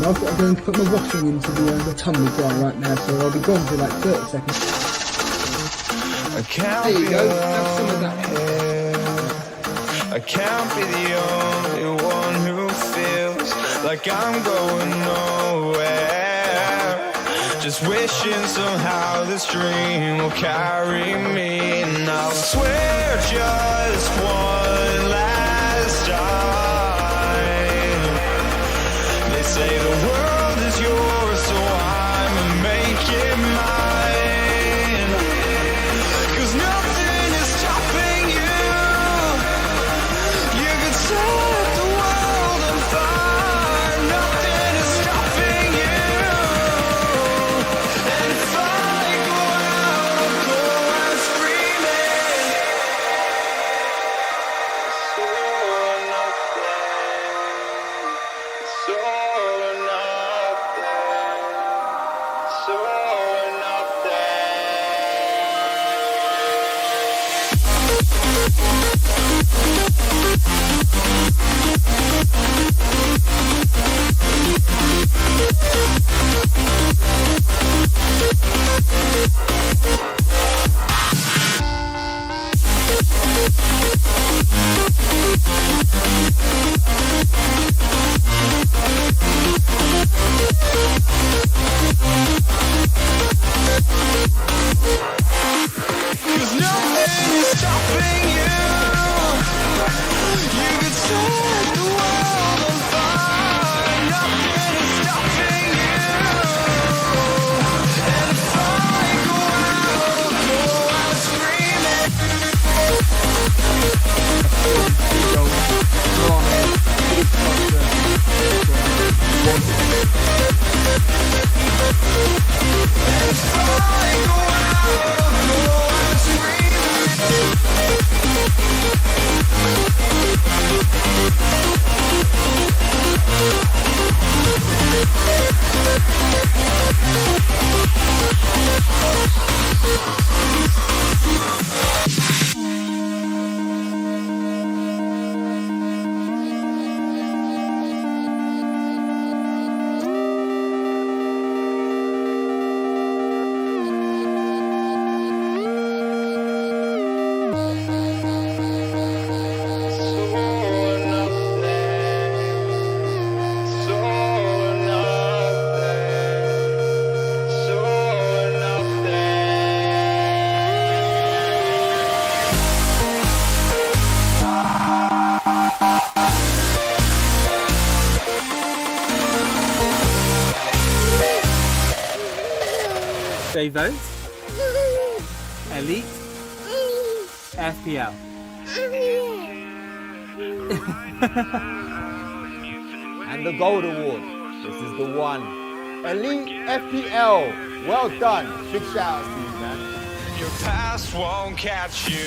I've got to go and put my washing into the tumble dryer right now, so I'll be gone for like 30 seconds. There you go, have some of that. I can't be the only one who feels like I'm going nowhere. Just wishing somehow this dream will carry me. And I'll swear just one last time. They say the world is yours, so I'ma make it mine. 'Cause nothing is stopping you. You could set the world on fire. Nothing is stopping you. And if I go out, I'll go out screaming. It's all or nothing. It's all or nothing. It's all or nothing. Cause nothing is stopping you. You could set the world on fire. Nothing is stopping you. And if I go out, I'll go out screaming. And if I go out, I'll go out Stevo, Elite FPL. And the gold award. This is the one. Elite FPL. Well done. Big shout out to you, man. Your past won't catch you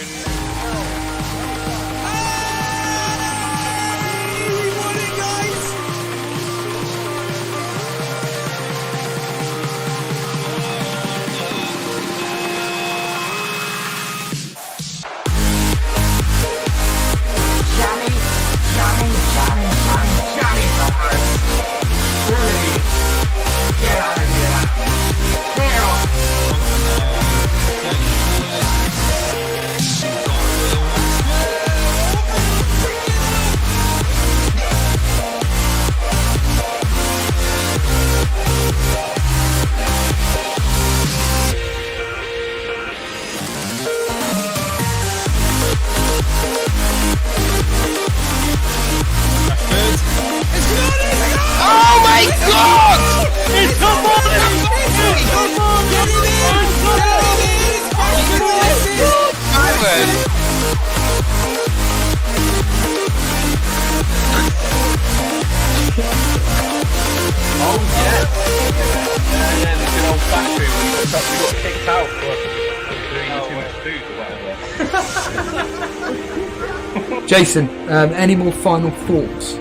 Jason, any more final thoughts?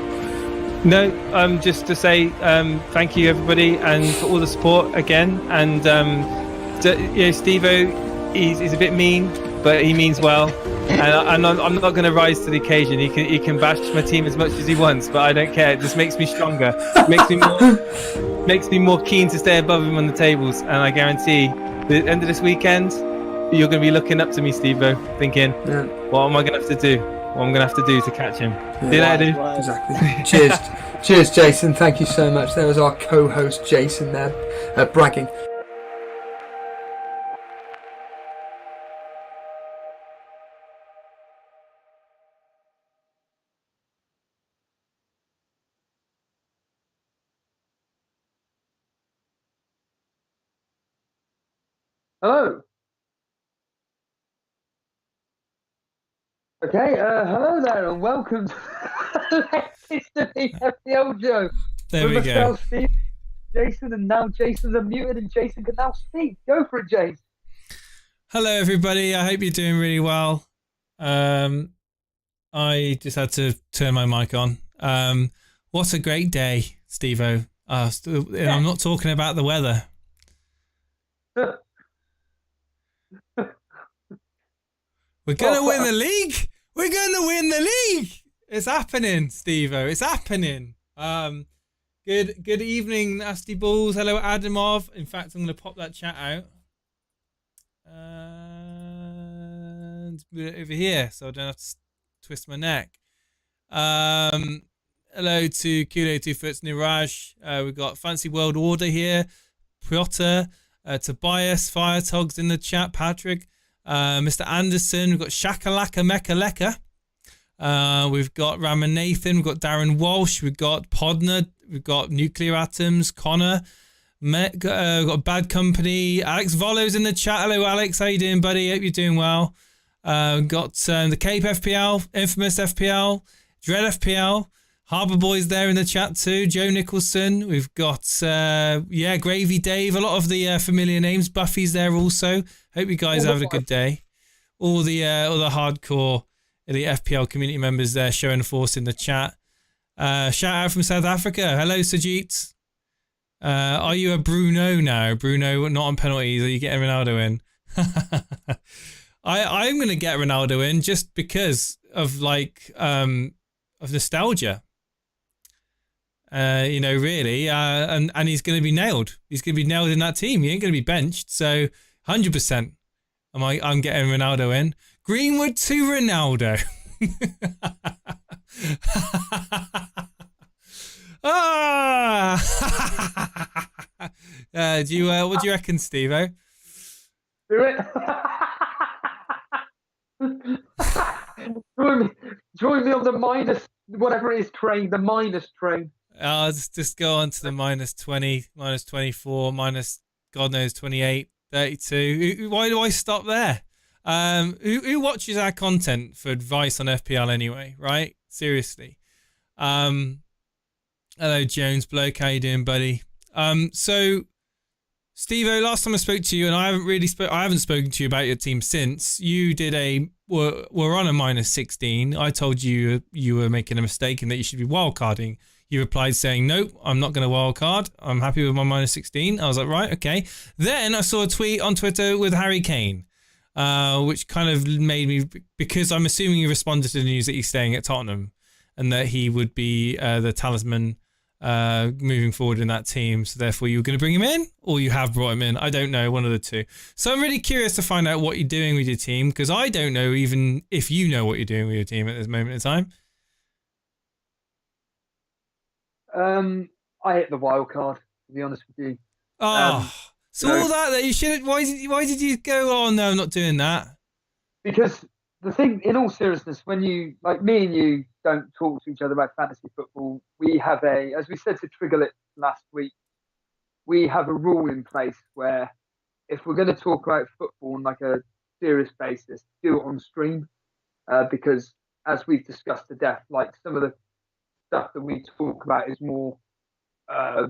No, just to say thank you everybody and for all the support again. And Stevo, he's a bit mean, but he means well, and I'm not going to rise to the occasion. He can bash my team as much as he wants, but I don't care. It just makes me stronger. Makes me more keen to stay above him on the tables. And I guarantee, the end of this weekend, you're going to be looking up to me, Stevo, thinking, what am I going to have to do? What I'm going to have to do to catch him? Exactly. Cheers, Jason. Thank you so much. There was our co-host Jason there, bragging. Hello. Okay, hello there, and welcome to the Elite FPL show. There we go. Steve, Jason, and now Jason's unmuted, and Jason can now speak. Go for it, Jason. Hello, everybody. I hope you're doing really well. I just had to turn my mic on. What a great day, Stevo. And I'm not talking about the weather. We're going to win the league. We're going to win the league. It's happening, Stevo. It's happening. Good evening, Nasty Balls. Hello, Adamov. In fact, I'm going to pop that chat out. And move it over here so I don't have to twist my neck. Hello to Kudo 2 Foots Niraj. We've got Fancy World Order here. Piotr, Tobias, Fire Togs in the chat. Patrick. Mr. Anderson, we've got Shakalaka Mekaleka, we've got Ramanathan, we've got Darren Walsh, we've got Podner, we've got Nuclear Atoms, Connor, we've got Bad Company, Alex Volo's in the chat. Hello Alex, how you doing, buddy? Hope you're doing well. We've got the Cape FPL, Infamous FPL, Dread FPL, Harbour Boys there in the chat too, Joe Nicholson, we've got Gravy Dave, a lot of the familiar names. Buffy's there also. Hope you guys having a good day. All the hardcore Elite FPL community members there showing force in the chat. Shout out from South Africa. Hello Sajit. Are you a Bruno now? Bruno not on penalties. Are you getting Ronaldo in? I'm gonna get Ronaldo in just because of of nostalgia. Really, and he's going to be nailed. He's going to be nailed in that team. He ain't going to be benched. So 100%, I'm getting Ronaldo in. Greenwood to Ronaldo. What do you reckon, Stevo? Do it. join me on the minus, whatever it is, train. The minus train. I'll just go on to the minus 20, minus 24, minus God knows 28, 32. Why do I stop there? Who watches our content for advice on FPL anyway, right? Seriously. Hello Jones Bloke, how you doing, buddy? So Stevo, last time I spoke to you, and I haven't spoken to you about your team since. You did we're on a minus 16. I told you were making a mistake and that you should be wildcarding. You replied saying, nope, I'm not going to wildcard. I'm happy with my minus 16. I was like, right, okay. Then I saw a tweet on Twitter with Harry Kane, which kind of made me, because I'm assuming you responded to the news that he's staying at Tottenham and that he would be the talisman moving forward in that team. So therefore you were going to bring him in, or you have brought him in. I don't know, one of the two. So I'm really curious to find out what you're doing with your team, because I don't know even if you know what you're doing with your team at this moment in time. I hit the wild card, to be honest with you. All that you should. Why did you go? Oh no, I'm not doing that. Because the thing, in all seriousness, when you, like me and you, don't talk to each other about fantasy football, we have as we said to Triggerlit last week, we have a rule in place where if we're going to talk about football on like a serious basis, do it on stream, because as we've discussed to death, like some of the stuff that we talk about is more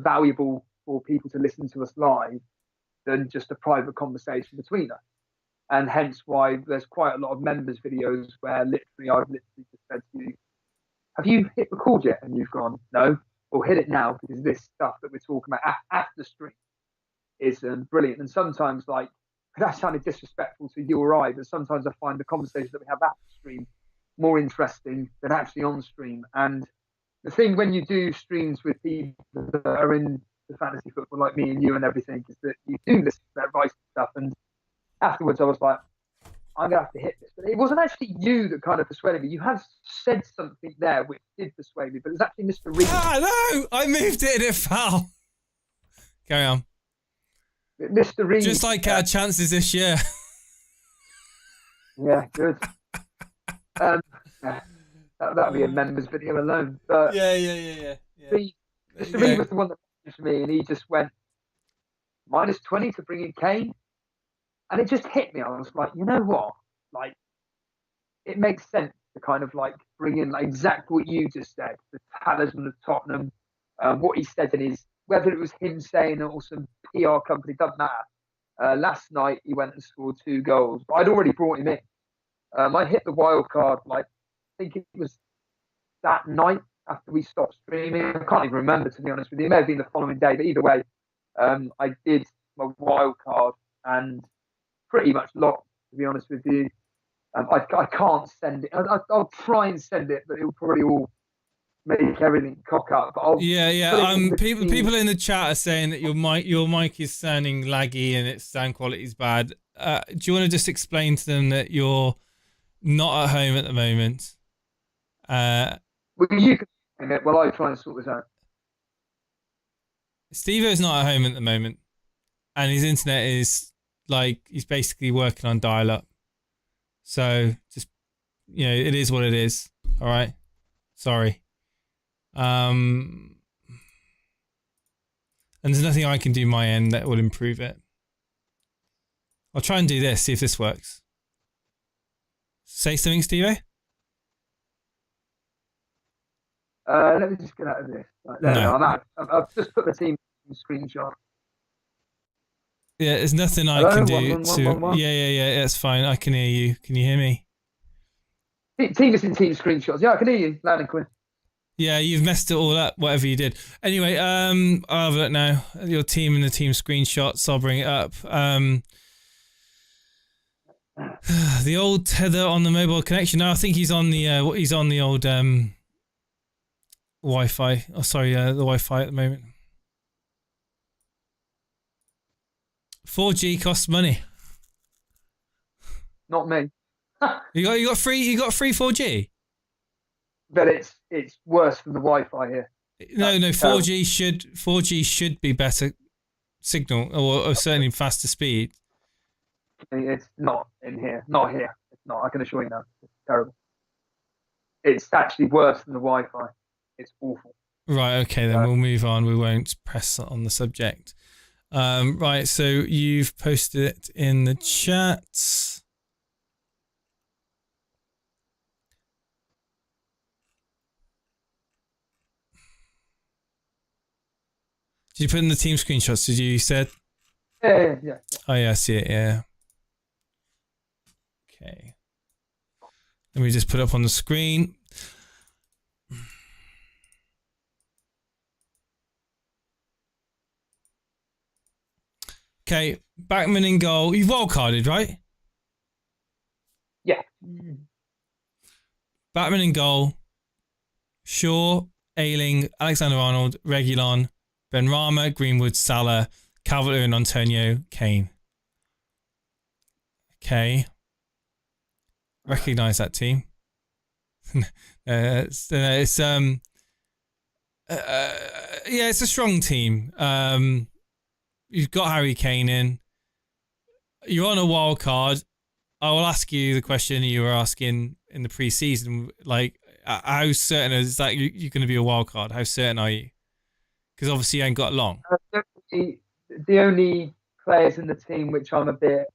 valuable for people to listen to us live than just a private conversation between us. And hence why there's quite a lot of members videos where I've literally just said to you, have you hit record yet? And you've gone, no, or hit it now, because this stuff that we're talking about after stream is brilliant. And sometimes, like that sounded disrespectful to you or I, but sometimes I find the conversations that we have after stream more interesting than actually on stream. And the thing when you do streams with people that are in the fantasy football like me and you and everything is that you do listen to their advice and stuff. And afterwards I was like, I'm going to have to hit this. But it wasn't actually you that kind of persuaded me. You have said something there which did persuade me, but it was actually Mr. Reed. Ah, no! I moved it and it fell. Carry on. Mr. Reed. Just like our chances this year. Yeah, good. That'll be a members video alone. But Yeah. Mr. Reed was the one that messaged me, and he just went -20 to bring in Kane, and it just hit me. I was like, you know what? Like, it makes sense to kind of like bring in like exactly what you just said, the talisman of Tottenham, what he said in his, whether it was him saying it or some PR company, doesn't matter. Last night he went and scored 2 goals, but I'd already brought him in. I hit the wild card, like, I think it was that night after we stopped streaming. I can't even remember, to be honest with you. It may have been the following day, but either way, I did my wild card and pretty much locked, to be honest with you. I can't send it. I'll try and send it, but it'll probably all make everything cock up. But I'll People in the chat are saying that your mic is sounding laggy and its sound quality is bad. Do you want to just explain to them that you're not at home at the moment? Well, you can send it while I try and sort this out. Stevo's not at home at the moment, and his internet is like he's basically working on dial-up. So just it is what it is. All right, sorry. And there's nothing I can do my end that will improve it. I'll try and do this, see if this works. Say something, Stevo? Let me just get out of this. No. I'm out. I've just put the team screenshot. Yeah, there's nothing I can do to... Yeah, that's fine. I can hear you. Can you hear me? Team is in team screenshots. Yeah, I can hear you loud and clear. Yeah, you've messed it all up, whatever you did. Anyway, I'll have a look now. Your team and the team screenshots, I'll bring it up. The old tether on the mobile connection. No, I think he's on the old Wi-Fi. Oh, sorry, the Wi-Fi at the moment. 4G costs money. Not me. You got free 4G. But it's worse than the Wi-Fi here. No, 4G should be better signal or certainly faster speed. It's not in here. Not here. It's not. I can assure you now. It's terrible. It's actually worse than the Wi-Fi. It's awful. Right. Okay. Then we'll move on. We won't press on the subject. Right. So you've posted it in the chat. Did you put in the team screenshots? Did you said? Yeah. Oh yeah, I see it. Yeah. Okay. Let me just put it up on the screen. Okay, Backman in goal. You've wildcarded, right? Yeah. Backman in goal. Shaw, Ayling, Alexander-Arnold, Reguilon, Benrahma, Greenwood, Salah, Calvert-Lewin, Antonio, Kane. Okay. Recognise that team. It's a strong team. You've got Harry Kane in. You're on a wild card. I will ask you the question you were asking in the pre-season. Like, how certain is that you're going to be a wild card? How certain are you? Because obviously you ain't got long. The only players in the team which I'm a bit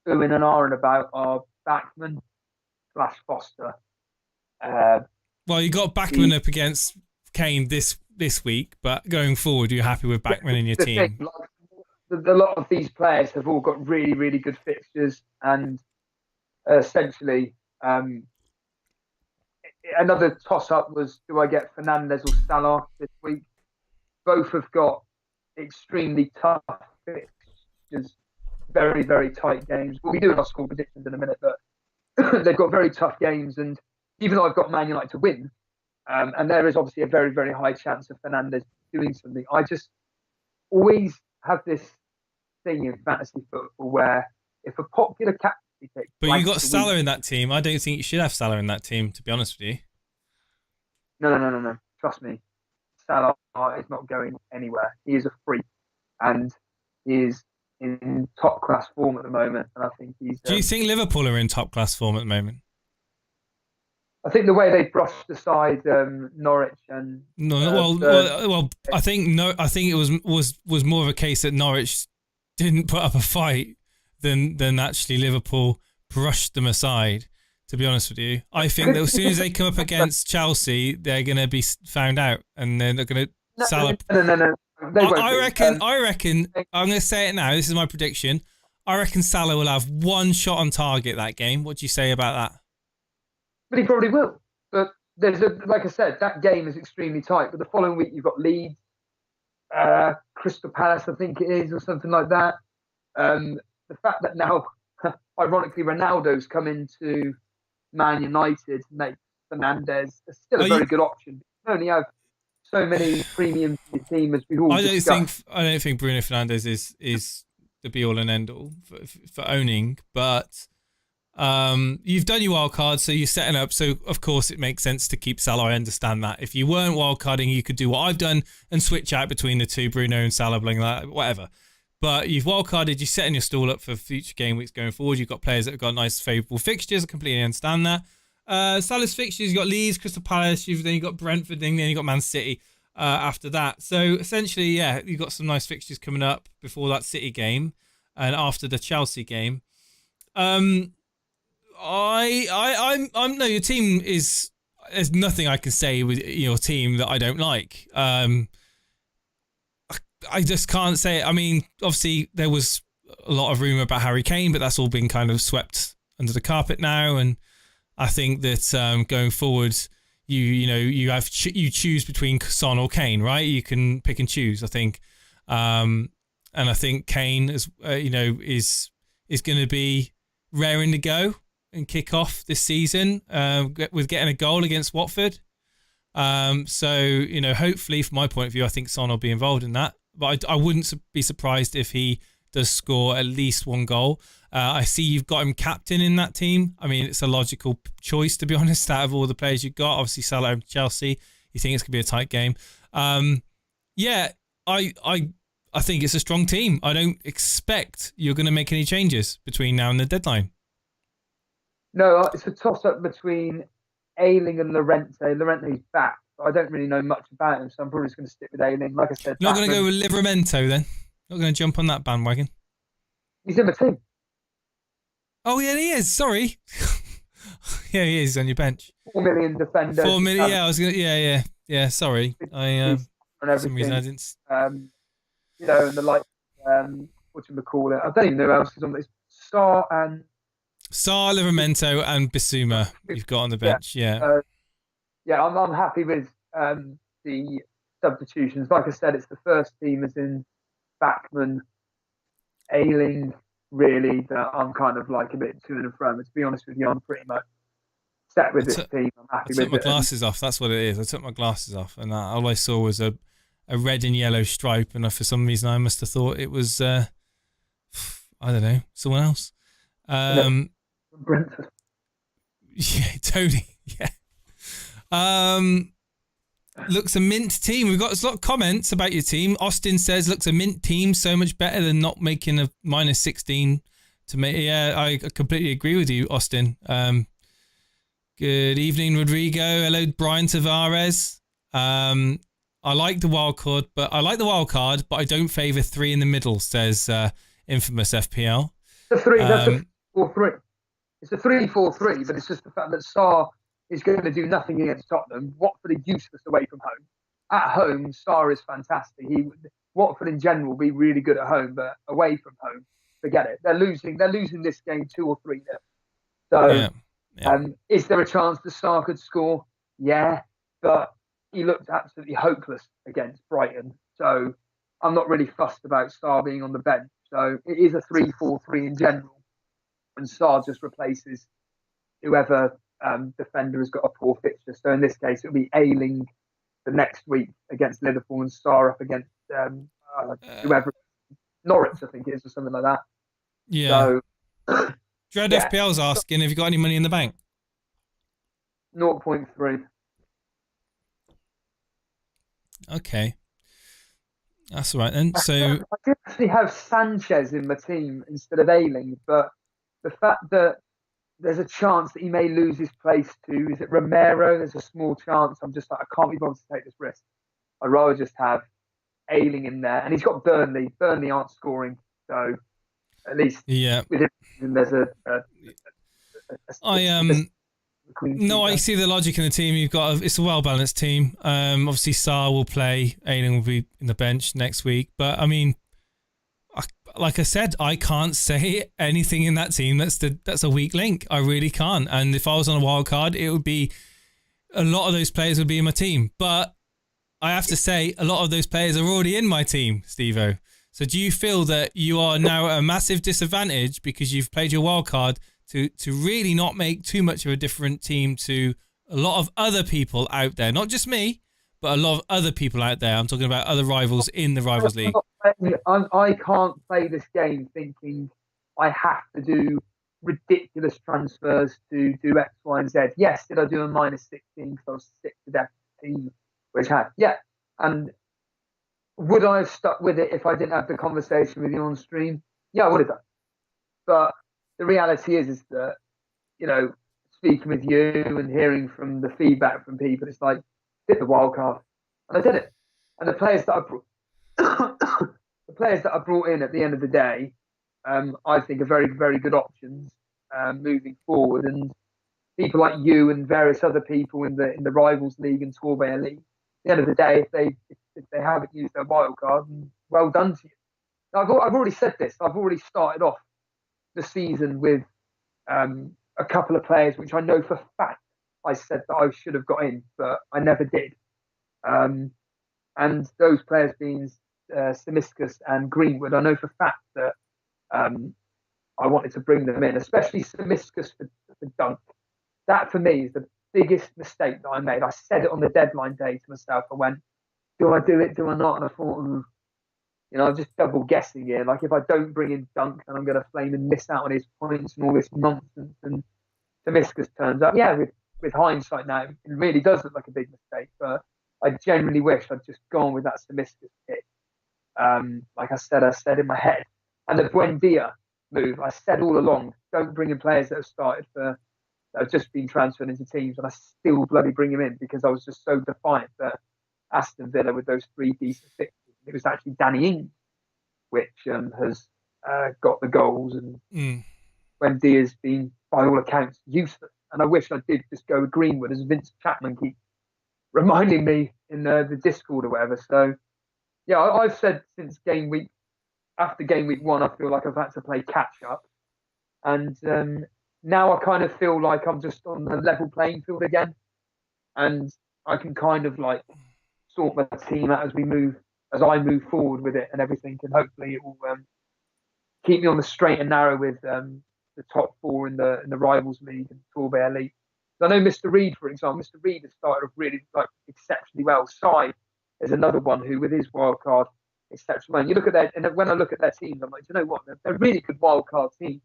oohing and ahhing about are Backman / Foster. Well, you got Backman up against Kane this week, but going forward, you're happy with Backman in your team. A lot of these players have all got really, really good fixtures, and essentially, another toss-up was: do I get Fernandes or Salah this week? Both have got extremely tough fixtures very, very tight games. We'll be doing our score predictions in a minute, but they've got very tough games. And even though I've got Man United to win, and there is obviously a very, very high chance of Fernandes doing something, I just always have this thing in fantasy football where if a popular captaincy pick... But you got Salah in that team. I don't think you should have Salah in that team, to be honest with you. No. Trust me. Salah is not going anywhere. He is a freak. And he is in top class form at the moment. And I think he's... Do you think Liverpool are in top class form at the moment? I think the way they brushed aside Norwich and... I think it was more of a case that Norwich didn't put up a fight than actually Liverpool brushed them aside, to be honest with you. I think that as soon as they come up against Chelsea, they're going to be found out, and they're not going to... No. I reckon, I'm going to say it now, this is my prediction, I reckon Salah will have one shot on target that game. What do you say about that? But he probably will. But like I said, that game is extremely tight. But the following week, you've got Leeds, Crystal Palace, I think it is, or something like that. The fact that now, ironically, Ronaldo's come into Man United makes Fernandes still a very good option. You only have so many premiums in the team, as we've all discussed. I don't think Bruno Fernandes is the be all and end all for owning, but you've done your wild card, so you're setting up. So of course it makes sense to keep Salah. I understand that. If you weren't wild carding, you could do what I've done and switch out between the two, Bruno and Salah, whatever. But you've wild carded. You're setting your stall up for future game weeks going forward. You've got players that have got nice favourable fixtures. I completely understand that. Salah's fixtures, you've got Leeds, Crystal Palace, then you've got Brentford, then you've got Man City after that. So essentially, yeah, you've got some nice fixtures coming up before that City game and after the Chelsea game. No, your team is... There's nothing I can say with your team that I don't like. I just can't say it. I mean, obviously, there was a lot of rumour about Harry Kane, but that's all been kind of swept under the carpet now. And I think that going forward, you choose between Son or Kane, right? You can pick and choose, I think. And I think Kane is going to be raring to go and kick off this season with getting a goal against Watford. So hopefully, from my point of view, I think Son will be involved in that. But I wouldn't be surprised if he does score at least one goal. I see you've got him captain in that team. I mean, it's a logical choice, to be honest, out of all the players you've got. Obviously, Salah and Chelsea. You think it's going to be a tight game. I think it's a strong team. I don't expect you're going to make any changes between now and the deadline. No, it's a toss-up between Ayling and Llorente. Llorente's back, but I don't really know much about him, so I'm probably just going to stick with Ayling. Like I said, not going to go with Livramento then? Not going to jump on that bandwagon? He's in my team. Oh, yeah, he is. Sorry. Yeah, he is on your bench. 4 million defender. 4 million, yeah, I was going to, yeah, sorry. For some reason I didn't... and the like, whatchamacallit. I don't even know who else is on this. Sarr, Livramento and Bissouma you've got on the bench, yeah. I'm happy with the substitutions. Like I said, it's the first team as in Backman, Ayling, really, that I'm kind of like a bit to and fro. To be honest with you, I'm pretty much set with this team. I'm happy with it. I took my glasses off, that's what it is. I took my glasses off and all I saw was a red and yellow stripe, and for some reason I must have thought it was, I don't know, someone else. Brentford. Yeah, Tony. Yeah. Looks a mint team. We've got a lot of comments about your team. Austin says, looks a mint team, so much better than not making a -16 to make. Yeah, I completely agree with you, Austin. Good evening, Rodrigo. Hello, Brian Tavares. I like the wild card, but I don't favour 3 in the middle, says infamous FPL. That's a 4-3. It's a 3-4-3, but it's just the fact that Sarr is going to do nothing against Tottenham. Watford are useless away from home. At home, Sarr is fantastic. Watford in general will be really good at home, but away from home, forget it. They're losing this game 2 or 3 now. So, is there a chance that Sarr could score? Yeah, but he looked absolutely hopeless against Brighton. So I'm not really fussed about Sarr being on the bench. So it is a 3-4-3 in general, and Sarr just replaces whoever defender has got a poor fixture. So in this case, it'll be Ayling the next week against Liverpool and Sarr up against whoever, Norwich, I think it is, or something like that. Yeah. So, Dread yeah. FPL's asking, have you got any money in the bank? 0.3. Okay. That's all right then. So I did actually have Sanchez in my team instead of Ayling, but the fact that there's a chance that he may lose his place to, is it Romero? There's a small chance. I'm just like, I can't be bothered to take this risk. I'd rather just have Ayling in there. And he's got Burnley. Burnley aren't scoring. So at least with him, there's I see the logic in the team. You've got it's a well-balanced team. Obviously, Sarr will play. Ayling will be in the bench next week. But, I mean, like I said, I can't say anything in that team that's a weak link. I really can't. And if I was on a wild card, it would be a lot of those players would be in my team. But I have to say, a lot of those players are already in my team, Stevo. So do you feel that you are now at a massive disadvantage because you've played your wild card to really not make too much of a different team to a lot of other people out there? Not just me, but a lot of other people out there. I'm talking about other rivals in the Rivals League. I can't play this game thinking I have to do ridiculous transfers to do X, Y, and Z. Yes, did I do a -16 because I was sick to death of the team, which had, yeah. And would I have stuck with it if I didn't have the conversation with you on stream? Yeah, I would have done. But the reality is that, you know, speaking with you and hearing from the feedback from people, it's like, did the wild card, and I did it. And the players that I brought, the players that I brought in at the end of the day, I think are very, very good options moving forward. And people like you and various other people in the Rivals League and Torbay Elite, at the end of the day, if they haven't used their wild card, well done to you. Now, I've already said this. I've already started off the season with a couple of players which I know for a fact I said that I should have got in, but I never did. And those players being Simiscus and Greenwood, I know for a fact that I wanted to bring them in, especially Simiscus for Dunk. That for me is the biggest mistake that I made. I said it on the deadline day to myself. I went, do I do it? Do I not? And I thought, you know, I'm just double guessing here. Like, if I don't bring in Dunk, then I'm going to flame and miss out on his points and all this nonsense. And Simiscus turns up. Yeah, with hindsight now, it really does look like a big mistake. But I genuinely wish I'd just gone with that Simiscus pick. Like I said in my head. And the Buendia move, I said all along, don't bring in players that have started that have just been transferred into teams, and I still bloody bring him in because I was just so defiant that Aston Villa with those 3 decent fixtures, it was actually Danny Ings which has got the goals, and Buendia's been, by all accounts, useless. And I wish I did just go with Greenwood, as Vince Chapman keeps reminding me in the Discord or whatever. So, yeah, I've said since after game week 1, I feel like I've had to play catch up. And now I kind of feel like I'm just on a level playing field again. And I can kind of like sort my team out as I move forward with it and everything. And hopefully it will keep me on the straight and narrow with the top 4 in the Rivals League and Torbay Elite. I know Mr. Reed, for example, Mr. Reed has started off really exceptionally well. Sai is another one who, with his wild card, exceptionally well. And you look at and when I look at their teams, I'm like, you know what? They're a really good wild card team.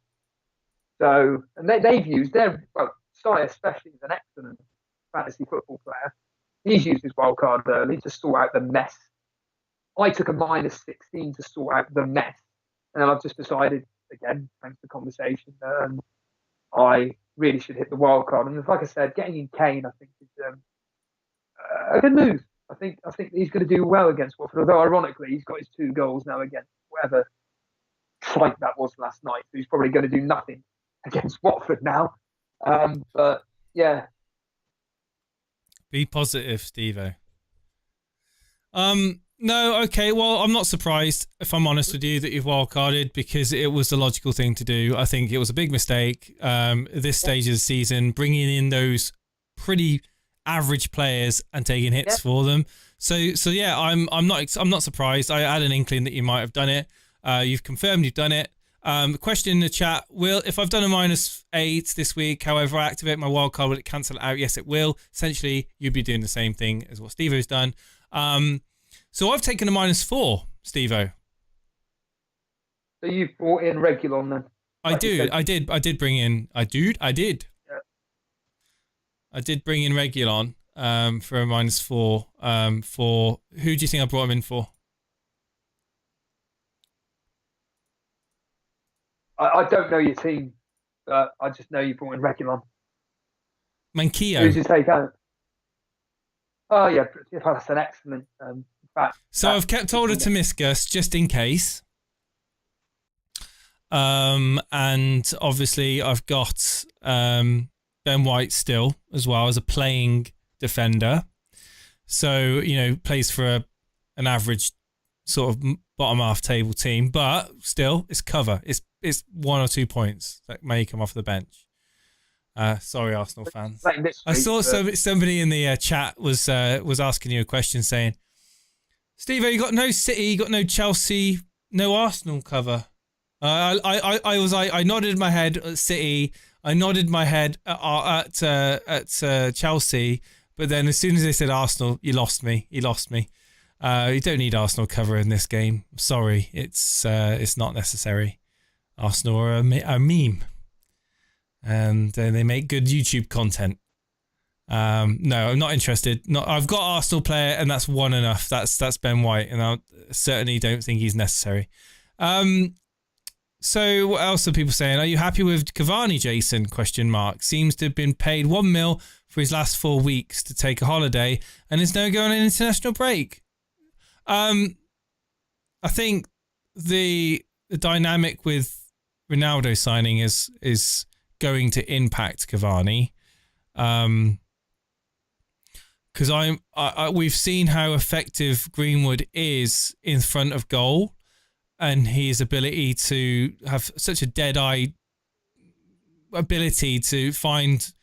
So, and they've used Sai especially is an excellent fantasy football player. He's used his wild card early to sort out the mess. I took a -16 to sort out the mess, and then I've just decided, again, thanks to the conversation, I really should hit the wild card. And like I said, getting in Kane, I think, is a good move. I think he's going to do well against Watford. Although ironically, he's got his 2 goals now against whatever fight that was last night. So he's probably going to do nothing against Watford now. But yeah, be positive, Stevo. No, okay. Well, I'm not surprised, if I'm honest with you, that you've wildcarded, because it was the logical thing to do. I think it was a big mistake at this stage of the season, bringing in those pretty average players and taking hits for them. So yeah, I'm not surprised. I had an inkling that you might have done it. You've confirmed you've done it. Question in the chat: if I've done a -8 this week, however, I activate my wildcard, will it cancel it out? Yes, it will. Essentially, you'd be doing the same thing as what Stevo's done. So I've taken a -4, Stevo. So you've brought in Regulon then? I did bring in. I did. Yeah. I did bring in Regulon for a -4. For who do you think I brought him in for? I don't know your team, but I just know you brought in Regulon. Manquillo. Who's your take out? Oh yeah, that's an excellent fact. So I've kept hold of Tomiskus just in case. And obviously I've got Ben White still as well as a playing defender. So, plays for an average sort of bottom half table team, but still it's cover. It's 1 or 2 points that may come off the bench. Sorry, Arsenal fans. I saw somebody in the chat was asking you a question saying, Stevo, you got no City, you got no Chelsea, no Arsenal cover. I nodded my head at City. I nodded my head at Chelsea, but then as soon as they said Arsenal, you lost me. You don't need Arsenal cover in this game. Sorry, it's not necessary. Arsenal are a meme, and they make good YouTube content. No, I'm not interested. I've got Arsenal player, and that's one enough. That's Ben White, and I certainly don't think he's necessary. So what else are people saying? Are you happy with Cavani, Jason? ? Seems to have been paid $1 million for his last 4 weeks to take a holiday and is now going on an international break. I think the dynamic with Ronaldo signing is going to impact Cavani. Because we've seen how effective Greenwood is in front of goal. And his ability to have such a dead-eye ability to find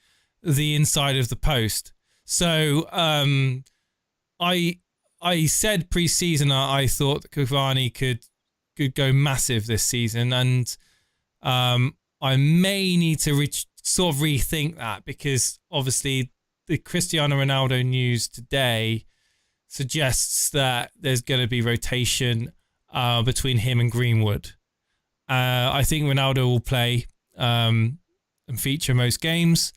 the inside of the post. So I said pre-season I thought that Cavani could go massive this season, and I may need to sort of rethink that, because obviously the Cristiano Ronaldo news today suggests that there's going to be rotation between him and Greenwood. I think Ronaldo will play and feature most games.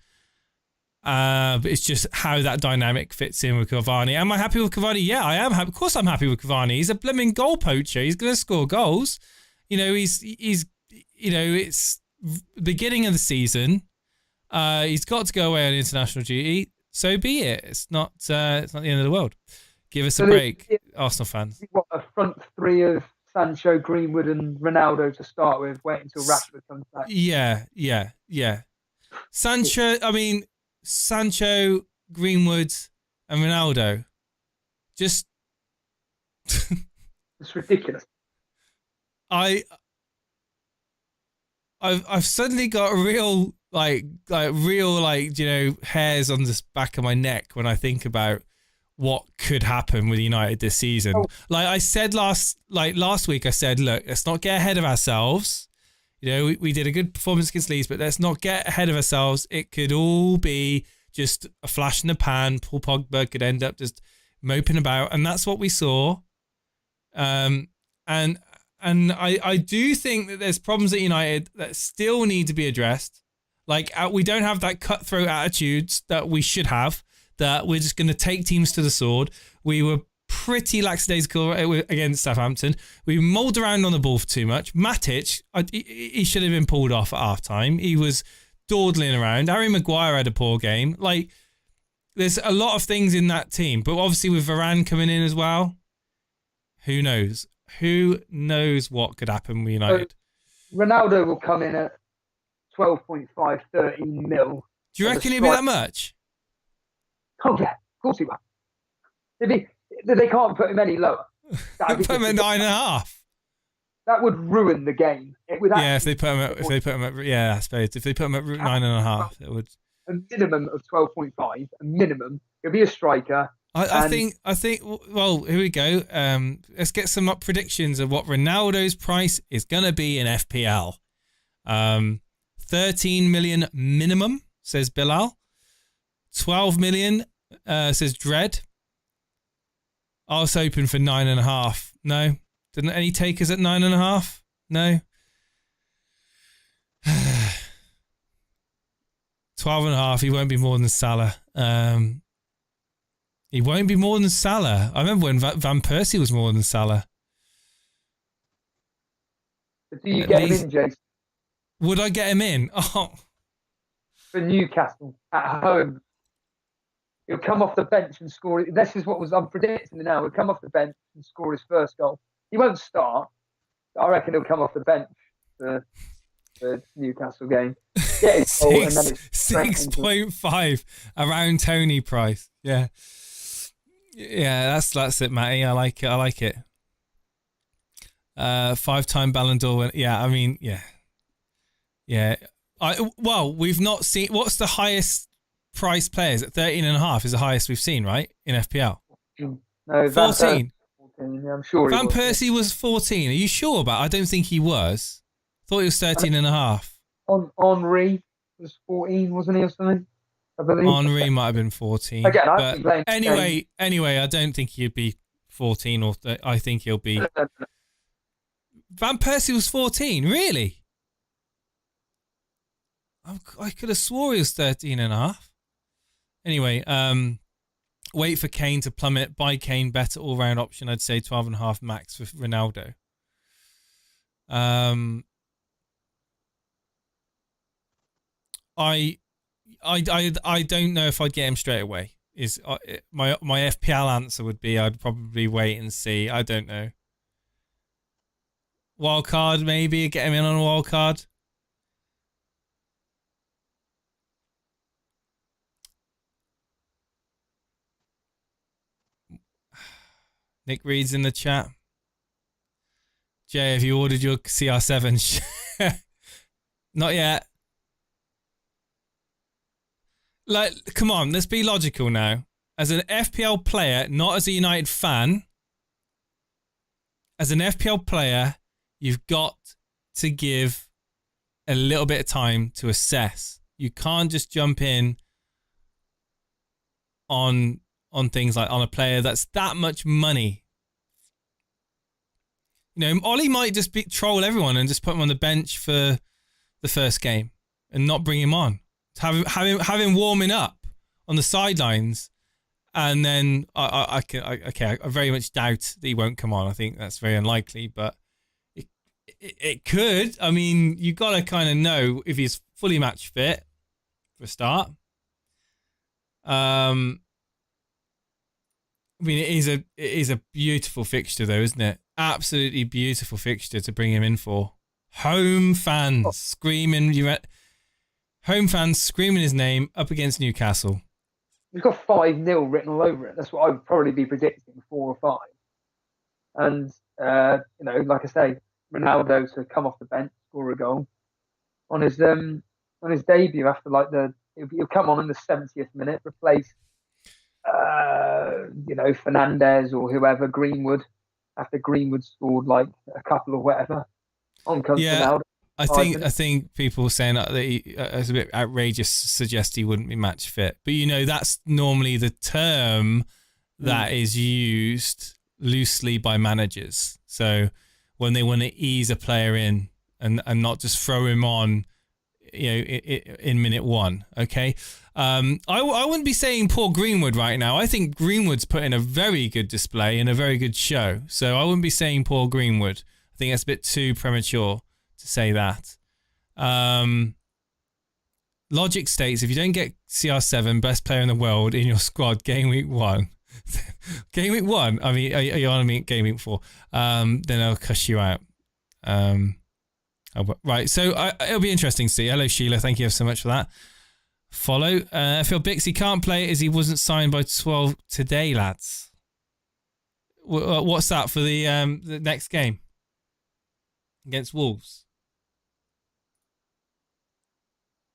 But it's just how that dynamic fits in with Cavani. Am I happy with Cavani? Yeah, I am happy. Of course I'm happy with Cavani. He's a blooming goal poacher. He's going to score goals. He's it's beginning of the season. He's got to go away on international duty. So be it. It's not the end of the world. Give us a break, Arsenal fans. What, a front three of Sancho, Greenwood, and Ronaldo to start with, wait until Rashford comes back. Yeah. Sancho, Greenwood, and Ronaldo. Just it's ridiculous. I've suddenly got real hairs on the back of my neck when I think about what could happen with United this season. Oh. Like I said last week, I said, look, let's not get ahead of ourselves. We did a good performance against Leeds, but let's not get ahead of ourselves. It could all be just a flash in the pan. Paul Pogba could end up just moping about, and that's what we saw. And I do think that there's problems at United that still need to be addressed. Like we don't have that cutthroat attitudes that we should have, that we're just going to take teams to the sword. We were pretty lackadaisical against Southampton. We mulled around on the ball for too much. Matic, he should have been pulled off at half-time. He was dawdling around. Harry Maguire had a poor game. Like, there's a lot of things in that team. But obviously with Varane coming in as well, who knows? Who knows what could happen with United? So Ronaldo will come in at 12.5, 13 mil. Do you reckon he'll be that much? Oh, yeah. Of course he will. They can't put him any lower. Put him at 9.5. That would ruin the game. If they put him at, I suppose if they put him at 9.5, it would. A minimum of 12.5. A minimum. He'll be a striker. I think. Well, here we go. Let's get some up predictions of what Ronaldo's price is gonna be in FPL. 13 million minimum, says Bilal. 12 million, says Dread. I was hoping for 9.5. No, didn't any takers at 9.5? No. 12.5. He won't be more than Salah. He won't be more than Salah. I remember when Van Persie was more than Salah. But do you get him in, Jason? Would I get him in? Oh, For Newcastle at home. He'll come off the bench and score. This is what I'm predicting now. He'll come off the bench and score his first goal. He won't start. But I reckon he'll come off the bench for the Newcastle game. Get his goal and then it's 6.5 around Tony price. Yeah. Yeah, that's it, Matty. I like it. 5-time Ballon d'Or. Yeah, I mean, yeah. Yeah. We've not seen. What's the highest price players at 13.5 is the highest we've seen, right? In FPL. No, 14. Yeah, I'm sure Van Persie was 14. Are you sure about it? I don't think he was. Thought he was 13.5. Henri was 14, wasn't he, or something? I believe. Henri might have been 14. Again, but anyway, I don't think he'd be 14 or I think he'll be. Van Persie was 14, really? I could have swore he was 13.5. Anyway, wait for Kane to plummet. Buy Kane, better all-round option. I'd say 12.5 max for Ronaldo. I don't know if I'd get him straight away. Is my FPL answer would be I'd probably wait and see. I don't know. Wild card maybe, get him in on a wild card. Nick Reed's in the chat. Jay, have you ordered your CR7? Not yet. Like, come on, let's be logical now. As an FPL player, not as a United fan, as an FPL player, you've got to give a little bit of time to assess. You can't just jump in on things like on a player that's that much money. You know, Ollie might just troll everyone and just put him on the bench for the first game and not bring him on. Have him warming up on the sidelines, and then I very much doubt that he won't come on. I think that's very unlikely, but it could. I mean, you got to kind of know if he's fully match fit for a start. I mean, it is a beautiful fixture, though, isn't it? Absolutely beautiful fixture to bring him in for. Home fans screaming his name up against Newcastle. He's got 5-0 written all over it. That's what I'd probably be predicting, 4 or 5. And you know, like I say, Ronaldo to come off the bench, score a goal on his debut after he'll come on in the 70th minute, replace Fernandez or whoever, Greenwood, after Greenwood scored like a couple or whatever. On comes Ronaldo. I think people saying that it's a bit outrageous to suggest he wouldn't be match fit. But, you know, that's normally the term that is used loosely by managers. So when they want to ease a player in and not just throw him on, you know, in minute 1, okay? I wouldn't be saying poor Greenwood right now. I think Greenwood's put in a very good display and a very good show. So I wouldn't be saying poor Greenwood. I think that's a bit too premature to say that. Logic states if you don't get CR7, best player in the world, in your squad game week 1, game week 1, I mean, you want to mean game week 4, then I'll cuss you out. Right, so it'll be interesting to see. Hello, Sheila. Thank you so much for that. Follow. Phil Bixie can't play as he wasn't signed by 12 today, lads. What's that for the next game against Wolves?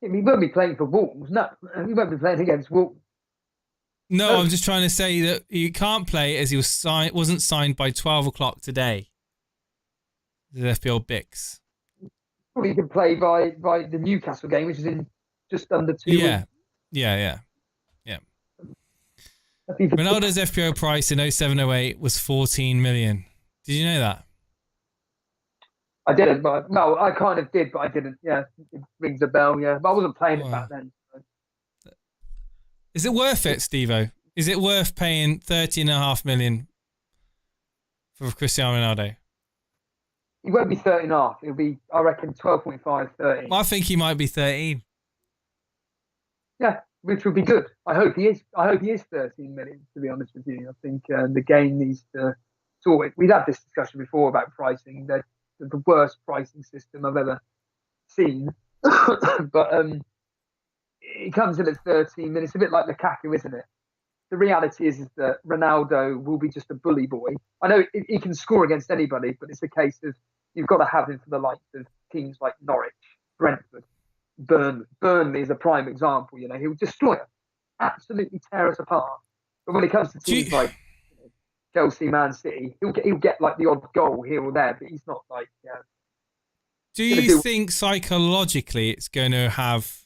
He won't be playing for Wolves. No, he won't be playing against Wolves. No, I'm just trying to say that he can't play as he wasn't signed by 12 o'clock today. The FPL Bix. Well, he can play by the Newcastle game, which is in just under 2 weeks. Yeah. Ronaldo's FPL price in 0708 was 14 million. Did you know that? I didn't, but no, I kind of did, but I didn't. Yeah, it rings a bell. Yeah, but I wasn't playing it back then. So. Is it worth it, Stevo? Is it worth paying 13.5 million for Cristiano Ronaldo? He won't be 13.5. It'll be, I reckon, 12.5, 13. I think he might be 13. Yeah, which would be good. I hope he is. I hope he is 13 million. To be honest with you, I think the game needs to sort it. We've had this discussion before about pricing. They're the worst pricing system I've ever seen. But it comes in at 13 million. It's a bit like Lukaku, isn't it? The reality is that Ronaldo will be just a bully boy. I know he can score against anybody, but it's a case of you've got to have him for the likes of teams like Norwich, Brentford, Burnley. Burnley is a prime example. You know, he'll destroy us, absolutely tear us apart. But when it comes to teams like Chelsea, Man City, he'll get like the odd goal here or there, but he's not like. Do you think psychologically it's going to have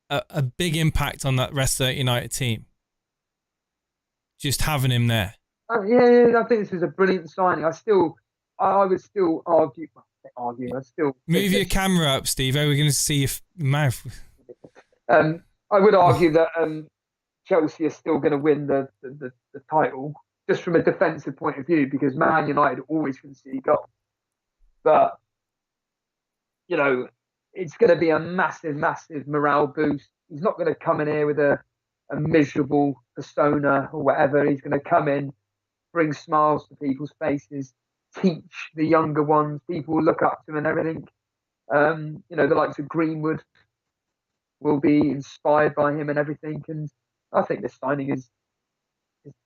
a big impact on that rest of the United team? Just having him there. Yeah, I think this is a brilliant signing. I would still argue. I'd still move your camera up, Steve. We're going to see your mouth. I would argue that Chelsea are still going to win the title just from a defensive point of view because Man United always concede goals. But you know, it's going to be a massive, massive morale boost. He's not going to come in here with a miserable persona or whatever. He's going to come in, bring smiles to people's faces, teach the younger ones. People will look up to him and everything. You know, the likes of Greenwood will be inspired by him and everything. And I think this signing is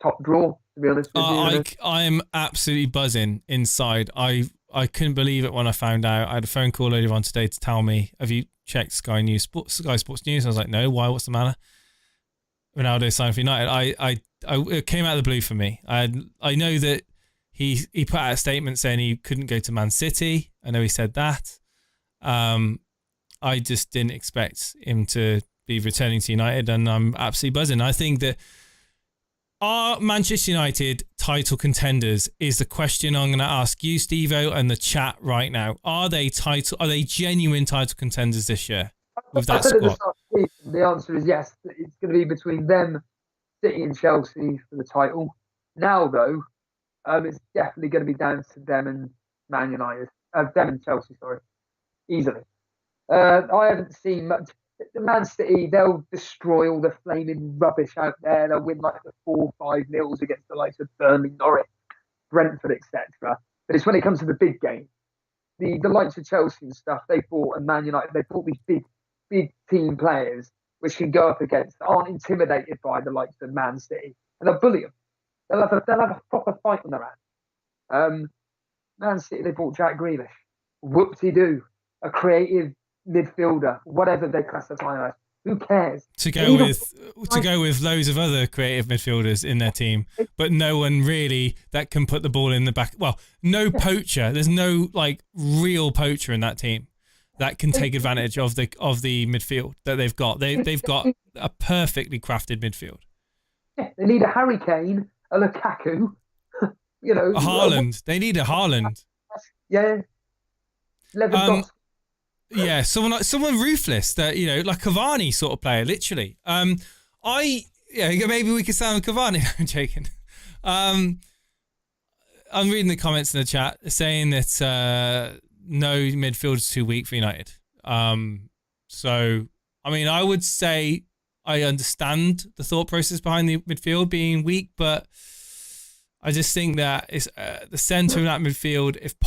top draw, to be honest with you. I'm absolutely buzzing inside. I couldn't believe it when I found out. I had a phone call earlier on today to tell me, have you checked Sky Sports News? I was like, no, why? What's the matter? Ronaldo signed for United. It came out of the blue for me. I know that he put out a statement saying he couldn't go to Man City. I know he said that. I just didn't expect him to be returning to United, and I'm absolutely buzzing. I think that are Manchester United title contenders is the question I'm going to ask you, Stevo, and the chat right now. Are they genuine title contenders this year with that squad? The answer is yes. It's going to be between them, City and Chelsea for the title. Now, though, it's definitely going to be down to them and Man United. Them and Chelsea, sorry. Easily. I haven't seen much. The Man City, they'll destroy all the flaming rubbish out there. They'll win like the 4-5-0 against the likes of Burnley, Norwich, Brentford, etc. But it's when it comes to the big game, the likes of Chelsea and stuff, they bought, and Man United, they bought these big team players which can go up against, aren't intimidated by the likes of Man City, and they'll bully them. They'll have a proper fight on their hands. Man City, they bought Jack Grealish. Whoop-de-doo. A creative midfielder, whatever they classify as. Who cares? To go with loads of other creative midfielders in their team, but no one really that can put the ball in the back. Well, no poacher. There's no like real poacher in that team that can take advantage of the midfield that they've got. They've got a perfectly crafted midfield. Yeah, they need a Harry Kane, a Lukaku, you know, a Haaland. They need a Haaland. Yeah. Lewandowski. Yeah, someone ruthless that, you know, like Cavani sort of player, literally. Maybe we could sound Cavani. No, I'm joking. I'm reading the comments in the chat saying that no midfield's too weak for United. So, I mean, I would say I understand the thought process behind the midfield being weak, but I just think that it's the centre of that midfield. If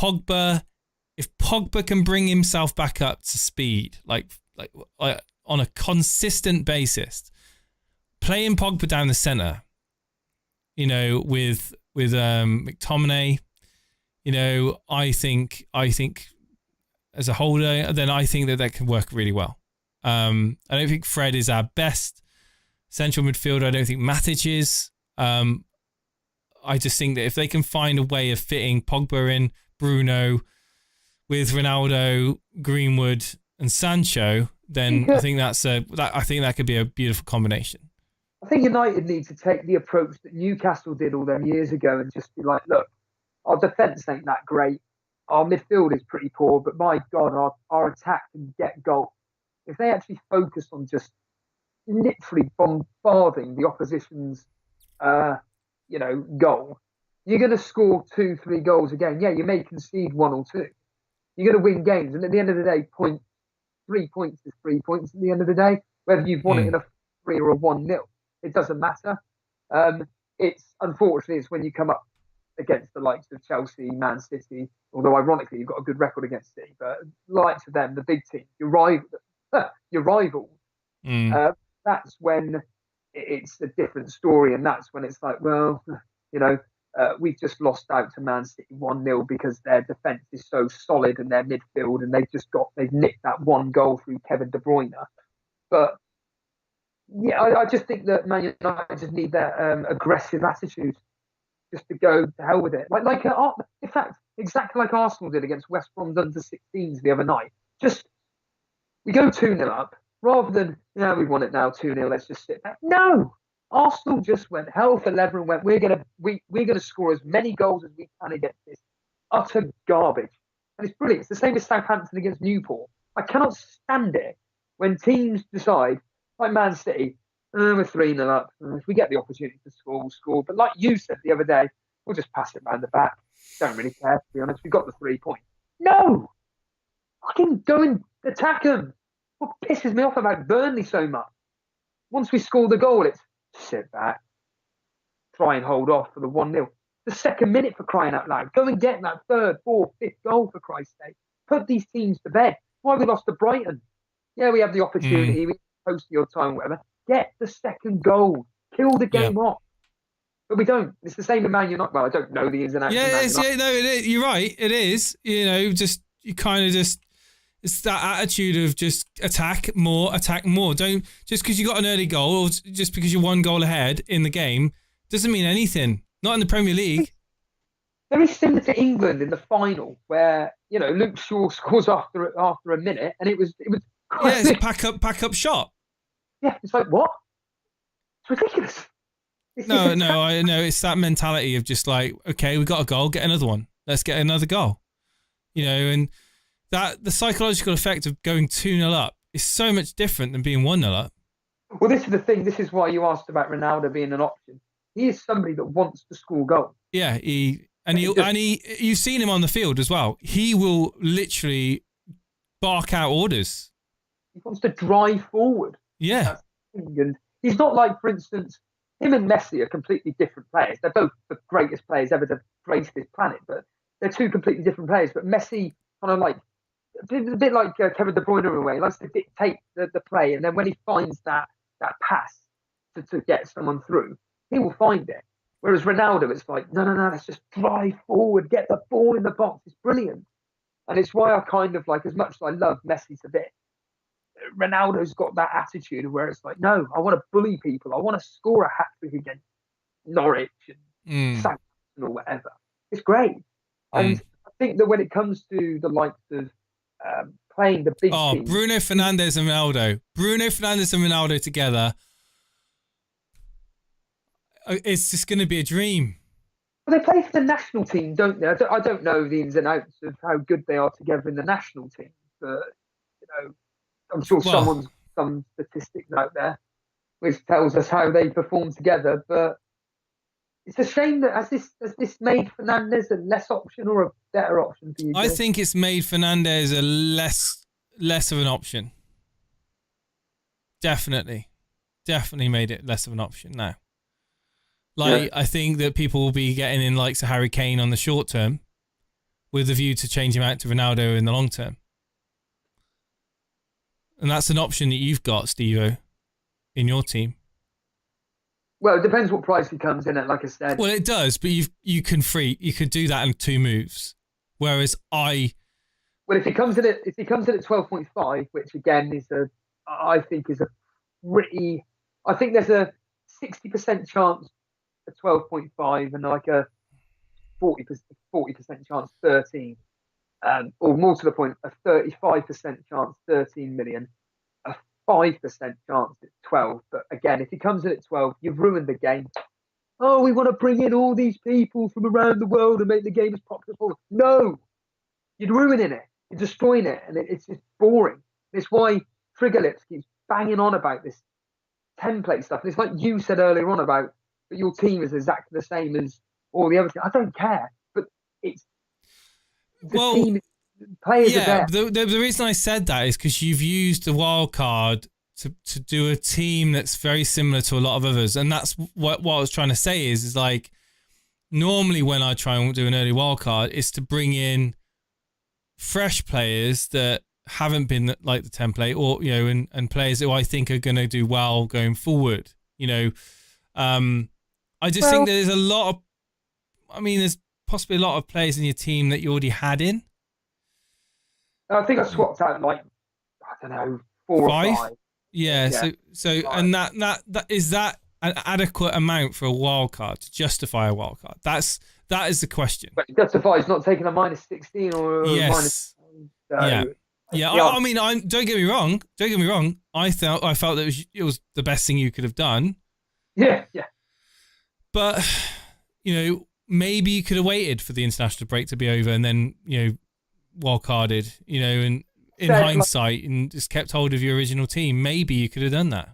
Pogba can bring himself back up to speed, like on a consistent basis, playing Pogba down the centre, you know, with McTominay, you know, I think as a holder, then I think that can work really well. I don't think Fred is our best Central midfielder, I don't think Matic is. I just think that if they can find a way of fitting Pogba in, Bruno, with Ronaldo, Greenwood, and Sancho, then I think that could be a beautiful combination. I think United need to take the approach that Newcastle did all them years ago and just be like, look, our defence ain't that great. Our midfield is pretty poor, but my God, our attack can get goal. If they actually focus on just literally bombarding the opposition's, goal, you're going to score 2-3 goals a game. Yeah, you may concede 1 or 2. You're going to win games, and at the end of the day, 3 points is 3 points. At the end of the day, whether you've won it in a 3 or a 1-0, it doesn't matter. Unfortunately, it's when you come up against the likes of Chelsea, Man City. Although ironically, you've got a good record against City, but likes of them, the big team, your rivals. That's when it's a different story, and that's when it's like, well, we've just lost out to Man City 1-0 because their defence is so solid and their midfield, and they've nicked that 1 goal through Kevin De Bruyne. But yeah, I just think that Man United just need that aggressive attitude, just to go to hell with it. In fact, exactly like Arsenal did against West Brom's under-16s the other night. Just we go 2-0 up rather than we won it now 2-0. Let's just sit back. No. Arsenal just went hell for leather and went, we're gonna score as many goals as we can against this utter garbage. And it's brilliant. It's the same as Southampton against Newport. I cannot stand it when teams decide, like Man City, we're 3-0 up. If we get the opportunity to score, we'll score. But like you said the other day, we'll just pass it round the back. Don't really care, to be honest. We've got the 3 points. No! Fucking go and attack them. What pisses me off about Burnley so much? Once we score the goal, it's sit back, try and hold off for the 1-0. The second minute, for crying out loud. Go and get that 3rd, 4th, 5th goal, for Christ's sake. Put these teams to bed. Why we lost to Brighton? Yeah, we have the opportunity. We post your time, whatever. Get the second goal. Kill the game off. But we don't. It's the same with Man United. Well, I don't know the ins and outs. It is. You're right. It is. It's that attitude of just attack more. Don't just because you got an early goal or just because you're 1 goal ahead in the game doesn't mean anything. Not in the Premier League. Very similar to England in the final, where Luke Shaw scores after a minute, and it was. Yeah, it's a pack up shot. Yeah, it's like what? It's ridiculous. No, I know it's that mentality of just like, okay, we got a goal, get another one. Let's get another goal. And that the psychological effect of going 2-0 up is so much different than being 1-0 up. Well, this is the thing. This is why you asked about Ronaldo being an option. He is somebody that wants to score goals. Yeah, you've seen him on the field as well. He will literally bark out orders. He wants to drive forward. Yeah. And he's not like, for instance, him and Messi are completely different players. They're both the greatest players ever to grace this planet, but they're 2 completely different players. But Messi kind of like a bit like Kevin De Bruyne in a way. He likes to dictate the play, and then when he finds that pass to get someone through, he will find it. Whereas Ronaldo, it's like, no, let's just drive forward, get the ball in the box. It's brilliant. And it's why I kind of like, as much as I love Messi to bits, Ronaldo's got that attitude where it's like, no, I want to bully people. I want to score a hat-trick against Norwich and Southampton or whatever. It's great. And I think that when it comes to the likes of playing the big team, Bruno Fernandes and Ronaldo together, it's just going to be a dream. Well, they play for the national team, don't they? I don't know the ins and outs of how good they are together in the national team, but I'm sure someone's some statistics out there which tells us how they perform together. But it's a shame that has this made Fernandes a less option or a better option for you? I think it's made Fernandes a less of an option. Definitely made it less of an option now. I think that people will be getting in likes of Harry Kane on the short term with a view to change him out to Ronaldo in the long term. And that's an option that you've got, Stevo, in your team. Well, it depends what price he comes in at, like I said. Well, it does, but you could do that in 2 moves. Whereas if he comes in at 12.5, which again is I think is a pretty I think there's a 60% chance at 12.5 and like a 40% chance 13. Or more to the point, a 35% chance 13 million, a 5% chance at 12. But again, if he comes in at 12, you've ruined the game. Oh, we want to bring in all these people from around the world and make the game as popular as possible. No, you're ruining it. You're destroying it, and it's just boring. It's why Triggerlips keeps banging on about this template stuff. And it's like you said earlier on about that your team is exactly the same as all the other teams. I don't care, but it's the team. Players are there. The reason I said that is because you've used the wild card to do a team that's very similar to a lot of others, and that's what I was trying to say is like normally when I try and do an early wild card is to bring in fresh players that haven't been like the template, or and players who I think are going to do well going forward. I just think there's a lot of, there's possibly a lot of players in your team that you already had in. I think I swapped out like, I don't know, 4 or 5. Yeah. So and that is that an adequate amount for a wild card to justify a wild card? That is the question. But it justifies not taking a -16 or a yes. -10. Yeah. I don't get me wrong. I felt that it was the best thing you could have done. Yeah. But maybe you could have waited for the international break to be over and then wild carded. And in hindsight, and just kept hold of your original team. Maybe you could have done that.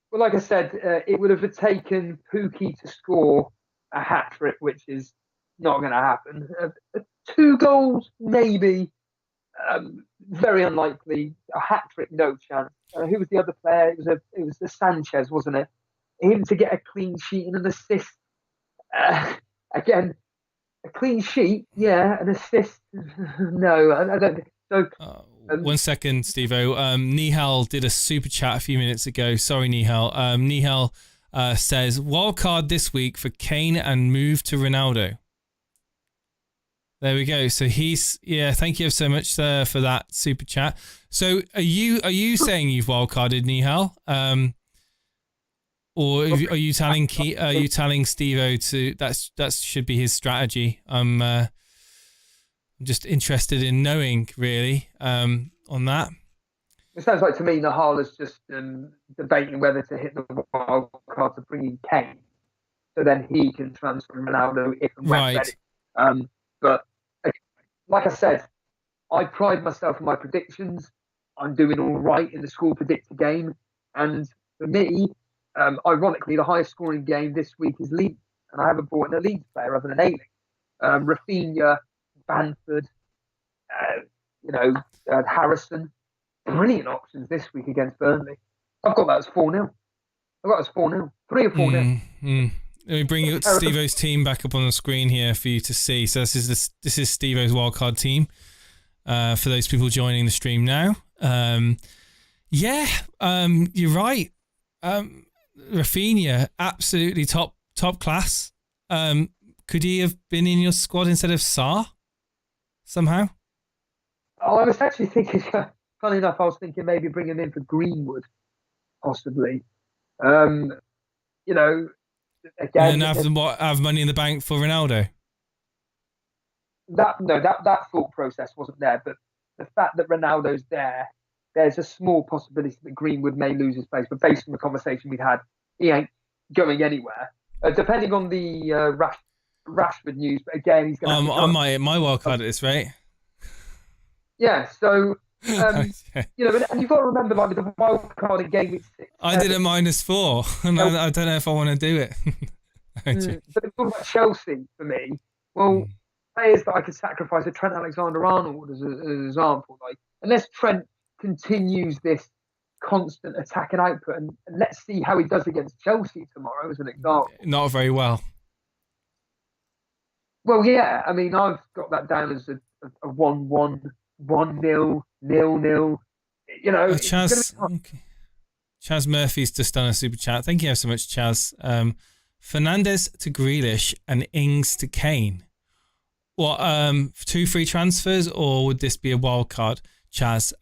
Well, like I said, it would have taken Pookie to score a hat trick, which is not going to happen. 2 goals, maybe. Very unlikely. A hat trick, no chance. Who was the other player? It was the Sanchez, wasn't it? Him to get a clean sheet and an assist. Again, a clean sheet, yeah. An assist, no. I don't think so. 1 second, Stevo. Nihal did a super chat a few minutes ago. Sorry, Nihal. Nihal says, wildcard this week for Kane and move to Ronaldo. There we go. So thank you so much for that super chat. So are you saying you've wildcarded Nihal? Or are you telling Stevo to that should be his strategy? I'm just interested in knowing really on that. It sounds like to me Nahal is just debating whether to hit the wild card to bring in Kane, so then he can transfer Ronaldo if and when ready. But like I said, I pride myself on my predictions. I'm doing all right in the school predictor game, and for me, ironically, the highest scoring game this week is Leeds, and I haven't brought an Elite player other than A-League. Rafinha, Bamford, Harrison, brilliant options this week against Burnley. I've got that as 4-0. 3 or 4-0. Let me bring Stevo's team back up on the screen here for you to see. So this is Stevo's wildcard team. For those people joining the stream now, you're right. Rafinha, absolutely top class. Could he have been in your squad instead of Sarr somehow? Oh, I was actually thinking. Funny enough, I was thinking maybe bring him in for Greenwood, possibly. Again, and have money in the bank for Ronaldo. That thought process wasn't there, but the fact that Ronaldo's there's a small possibility that Greenwood may lose his place. But based on the conversation we've had, he ain't going anywhere. Depending on the Rashford news, but again, he's going to. I might hit my wild card at this rate. Yeah, so and you've got to remember, like with the wild card in Gameweek 6. I did a -4, and I don't know if I want to do it. But it's all about Chelsea for me. Well, players that I could sacrifice are Trent Alexander-Arnold as an example. Like, unless Trent continues this constant attacking output, and let's see how he does against Chelsea tomorrow as an example. Not very well. Well, yeah. I mean, I've got that down as a 1-1, 1-0, 0-0. Chaz Murphy's just done a super chat. Thank you so much, Chaz. Fernandes to Grealish and Ings to Kane. What, 2 free transfers, or would this be a wild card, Chaz?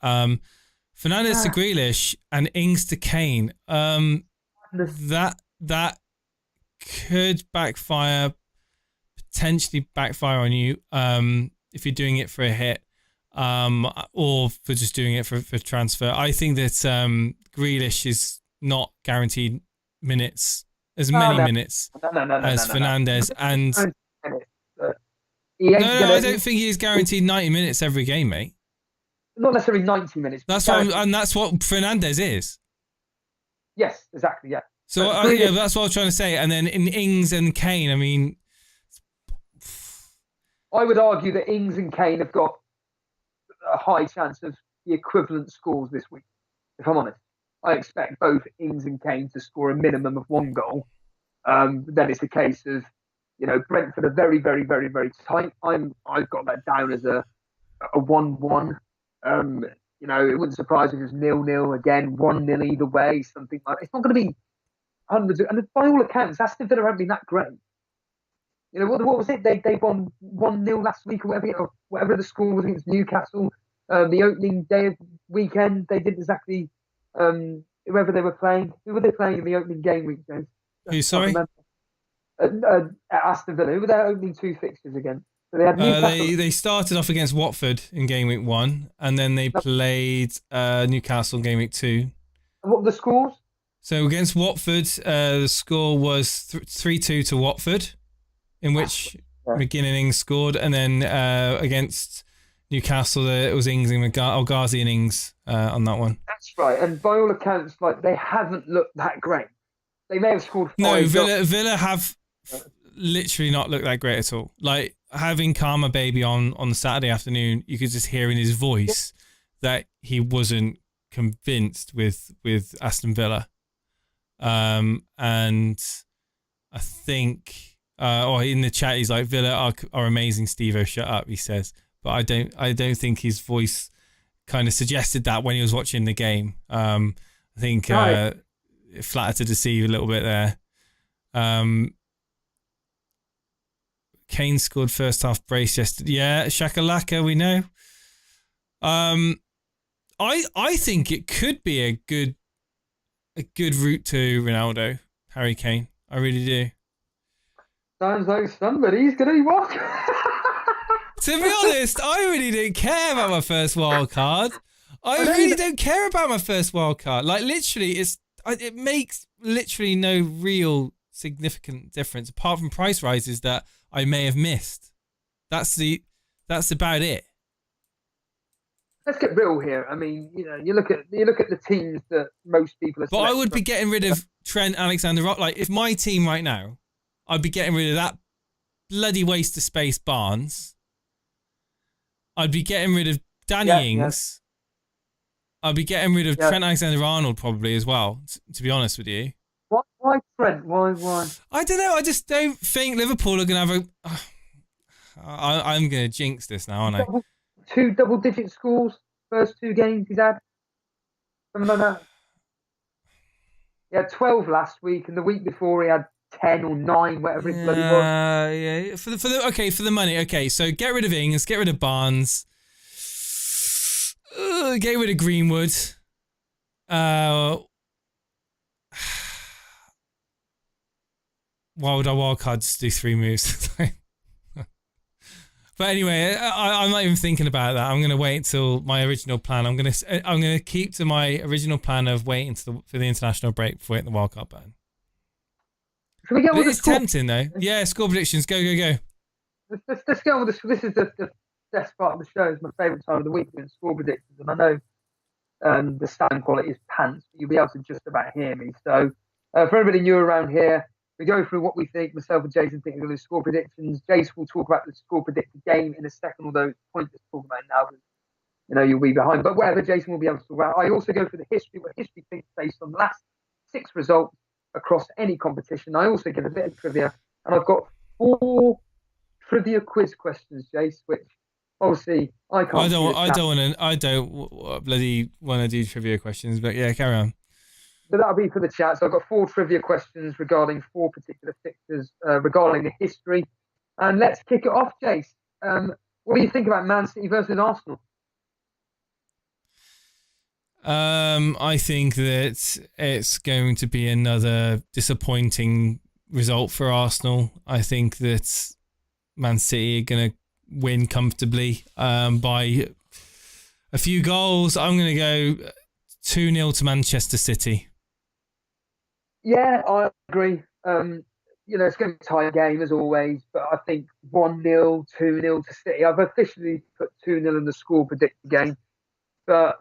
Fernandes to Grealish and Ings to Kane. that could potentially backfire on you if you're doing it for a hit, or for just doing it for transfer. I think that Grealish is not guaranteed minutes, as many minutes as Fernandes, and I don't think he's guaranteed 90 minutes every game, mate. Not necessarily 90 minutes. That's what Fernandes is. Yes, exactly. Yeah. So that's what I was trying to say. And then in Ings and Kane, I mean, I would argue that Ings and Kane have got a high chance of the equivalent scores this week. If I'm honest, I expect both Ings and Kane to score a minimum of 1 goal. Then it's a case of, Brentford are very, very, very, very tight. I've got that down as a 1-1. It wouldn't surprise me if it was 0-0 again, 1-0 either way, something like that. It's not going to be hundreds of, and by all accounts, Aston Villa haven't been that great. What was it? They won 1-0 last week or whatever the score was against Newcastle. The opening day of weekend, they did exactly whoever they were playing. Who were they playing in the opening game week, James? Who, sorry? Aston Villa. Who were their opening 2 fixtures again? So they had Newcastle. They started off against Watford in game week 1, and then they played Newcastle in game week 2. And what were the scores? So against Watford, the score was 3-2 to Watford, in which McGinn and Ings scored, and then against Newcastle, it was Ings and Ghazi and Ings on that one. That's right, and by all accounts, they haven't looked that great. They may have scored 5 No, Villa have literally not looked that great at all. Like, having Karma Baby on the Saturday afternoon, you could just hear in his voice that he wasn't convinced with Aston Villa. And I think, in the chat, he's like, Villa are amazing, Stevo, shut up, he says. But I don't think his voice kind of suggested that when he was watching the game. I think it flattered to deceive a little bit there. Kane scored first half brace yesterday. Yeah, Shakalaka, we know. I think it could be a good route to Ronaldo, Harry Kane. I really do. Sounds like somebody's going to be walking. To be honest, I really don't care about my first wild card. I really don't care about my first wild card. Like, literally, it makes literally no real significant difference apart from price rises that I may have missed. That's about it. Let's get real here. I mean, you look at the teams that most people are. But I would be getting rid of Trent Alexander-Arnold. Like, if my team right now, I'd be getting rid of that bloody waste of space Barnes. I'd be getting rid of Danny Ings. Yeah. I'd be getting rid of Trent Alexander-Arnold probably as well, to be honest with you. Why Trent? Why? I don't know. I just don't think Liverpool are going to have a... I'm going to jinx this now, aren't I? 2 double-digit scores, first 2 games he's had. Something like that. He had 12 last week, and the week before he had 10 or 9, whatever it bloody was. Yeah. For the money. Okay, so get rid of Ings, get rid of Barnes, get rid of Greenwood. Why would I wildcard just do 3 moves? But anyway, I'm not even thinking about that. I'm going to wait until my original plan. I'm going to keep to my original plan of waiting for the international break before hitting the wildcard button. Can we get with the score? It's tempting though. Yeah, score predictions. Go. Let's go with this. This is the best part of the show. It's my favourite time of the week doing score predictions, and I know the sound quality is pants, but you'll be able to just about hear me. So for everybody new around here, we go through what we think. Myself and Jason think we're going to score predictions. Jason will talk about the score predicted game in a second, although it's pointless to talk about it now because you'll be behind. But whatever, Jason will be able to talk about. I also go through the history, what history thinks based on the last 6 results across any competition. I also give a bit of trivia, and I've got 4 trivia quiz questions, Jace, which obviously I can't. I don't bloody want to do trivia questions, but yeah, carry on. So that'll be for the chat. So I've got 4 trivia questions regarding 4 particular fixtures regarding the history. And let's kick it off, Jace. What do you think about Man City versus Arsenal? I think that it's going to be another disappointing result for Arsenal. I think that Man City are going to win comfortably by a few goals. I'm going to go 2-0 to Manchester City. Yeah, I agree. It's going to be a tight game as always, but I think 1-0, 2-0 to City. I've officially put 2-0 in the score predictor game, but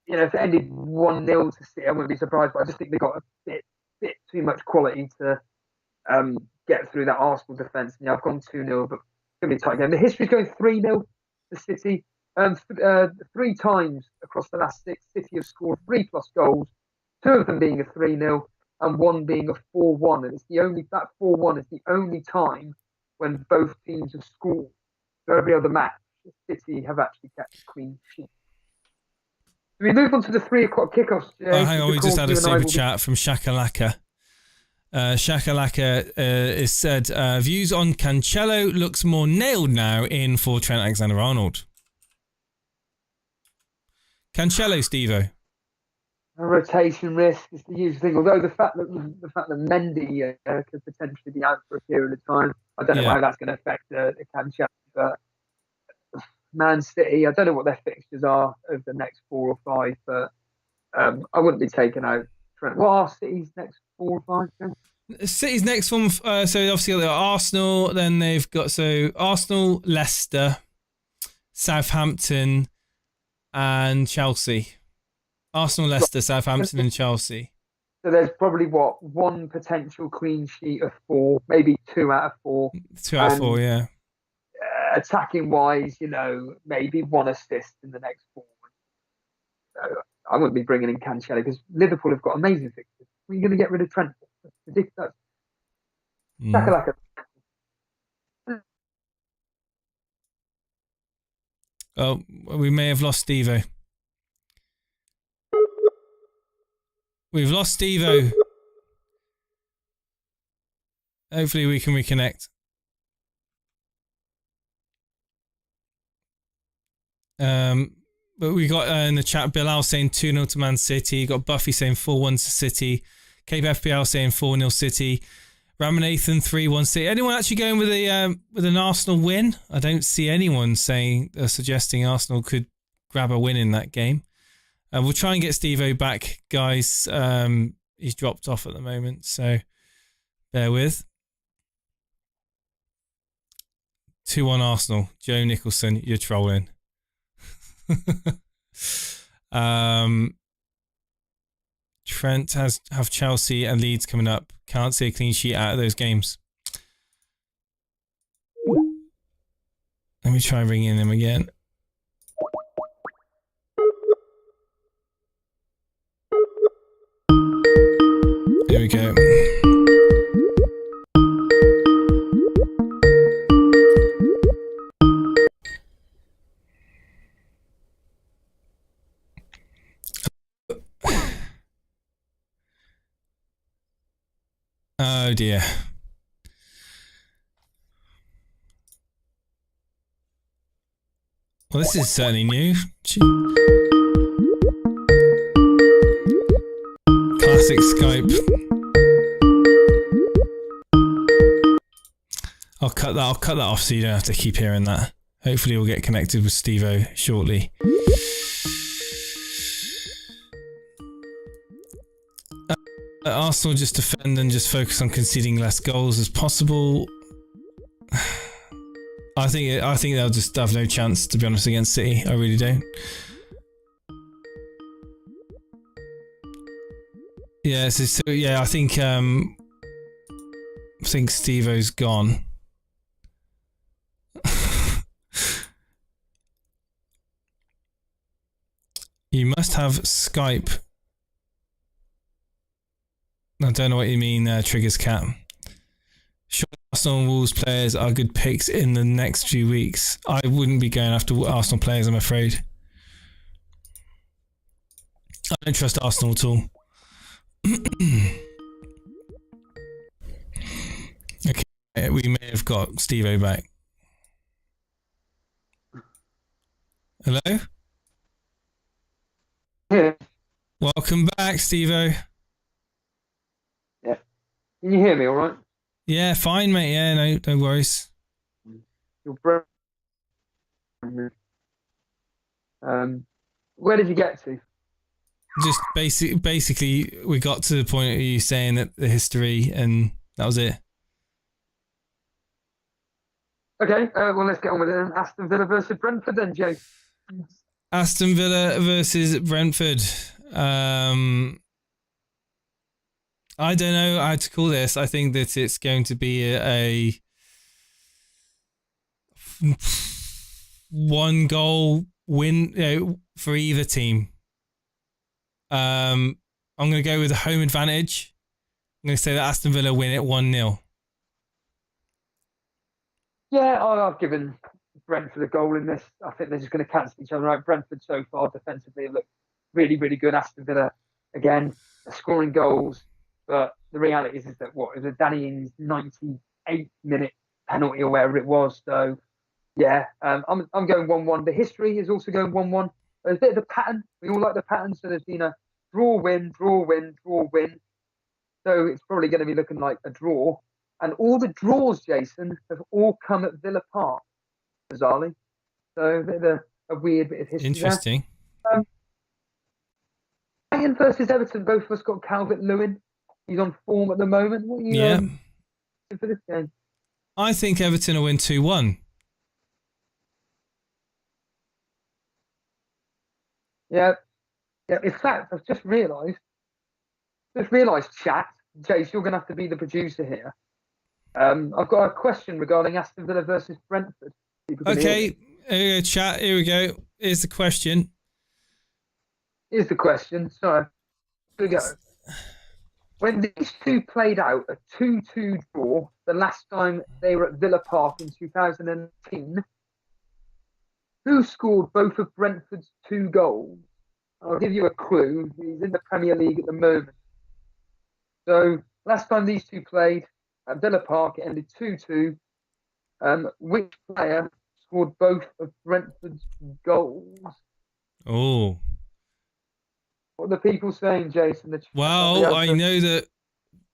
if it ended 1-0 to City, I wouldn't be surprised. But I just think they've got a bit too much quality to get through that Arsenal defence. I've gone 2-0, but it's going to be a tight game. The history's going 3-0 to City. 3 times across the last 6, City have scored 3+ goals, 2 of them being a 3-0 and 1 being a 4-1. And that 4-1 is the only time when both teams have scored. So every other match, City have actually kept a clean sheet. Do we move on to the 3 o'clock kickoffs? Hang on, we just had a super chat from Shakalaka. Shakalaka is said, views on Cancelo looks more nailed now in for Trent Alexander-Arnold. Cancelo, Stevo. A rotation risk is the usual thing. Although the fact that Mendy could potentially be out for a period of time, I don't know how that's going to affect the Cancelo. But Man City, I don't know what their fixtures are over the next 4 or 5, but I wouldn't be taking out Trent. What are City's next 4 or 5? Then? City's next one, so obviously they've got Arsenal, then they've got Arsenal, Leicester, Southampton, and Chelsea. Arsenal, Leicester, Southampton, and Chelsea. So there's probably 1 potential clean sheet of 4, maybe 2 out of 4. 2 out of 4, yeah. Attacking wise, maybe 1 assist in the next 4. So I wouldn't be bringing in Cancelo because Liverpool have got amazing fixtures. Are you going to get rid of Trent? That's ridiculous. Shakalaka. Oh, we may have lost Stevo. We've lost Stevo. Hopefully we can reconnect. But we got in the chat Bilal saying 2-0 to Man City. You got Buffy saying 4-1 to City. Cape FPL saying 4-0 City. Ramanathan 3-1 City. Anyone actually going with an Arsenal win? I don't see anyone suggesting Arsenal could grab a win in that game. We'll try and get Stevo back, guys. He's dropped off at the moment, so bear with. 2-1 Arsenal. Joe Nicholson, you're trolling. Trent have Chelsea and Leeds coming up. Can't see a clean sheet out of those games. Let me try ringing him again. Here we go. Oh dear. Well, this is certainly new. Classic Skype. I'll cut that off so you don't have to keep hearing that. Hopefully we'll get connected with Stevo shortly. Arsenal just defend and just focus on conceding less goals as possible. I think they'll just have no chance, to be honest, against City. I really don't. Yeah, so yeah, I think Stevo's gone. You must have Skype. I don't know what you mean, Triggers Cat. Sure, Arsenal and Wolves players are good picks in the next few weeks. I wouldn't be going after Arsenal players, I'm afraid. I don't trust Arsenal at all. Okay, we may have got Stevo back. Hello? Yeah. Welcome back, Stevo. Yeah. Can you hear me all right? Yeah, fine, mate. Yeah, no worries. Your bro- where did you get to? Just basically, we got to the point of you saying that the history, and that was it. Okay, well, let's get on with it then. Aston Villa versus Brentford then, Jay. Aston Villa versus Brentford. I don't know how to call this. I think that it's going to be a one goal win for either team. I'm going to go with the home advantage. I'm going to say that Aston Villa win it 1-0. Yeah, I've given Brentford a goal in this. I think they're just going to cancel each other out. Brentford so far defensively have looked really, really good. Aston Villa, again, are scoring goals. But the reality is that it was a Danny Ings 98-minute penalty or whatever it was. So, yeah, I'm going 1-1. The history is also going 1-1. There's a bit of the pattern. We all like the pattern. So there's been a draw, win, draw, win, draw, win. So it's probably going to be looking like a draw. And all the draws, Jason, have all come at Villa Park, bizarrely. So a bit of a weird bit of history Interesting. there. Brighton versus Everton, both of us got Calvert-Lewin. He's on form at the moment. What are you doing for this game? I think Everton will win 2-1. Yeah. In fact, I've just realised, chat, Jace, you're going to have to be the producer here. I've got a question regarding Aston Villa versus Brentford. Okay, chat. Here we go. Here's the question. Here's the question. Sorry. Here we go. When these two played out a 2-2 draw the last time they were at Villa Park in 2010, who scored both of Brentford's 2 goals? I'll give you a clue. He's in the Premier League at the moment. So last time these two played at Villa Park, it ended 2-2. Which player scored both of Brentford's goals? Oh. What are the people saying, Jason? Well, I know that.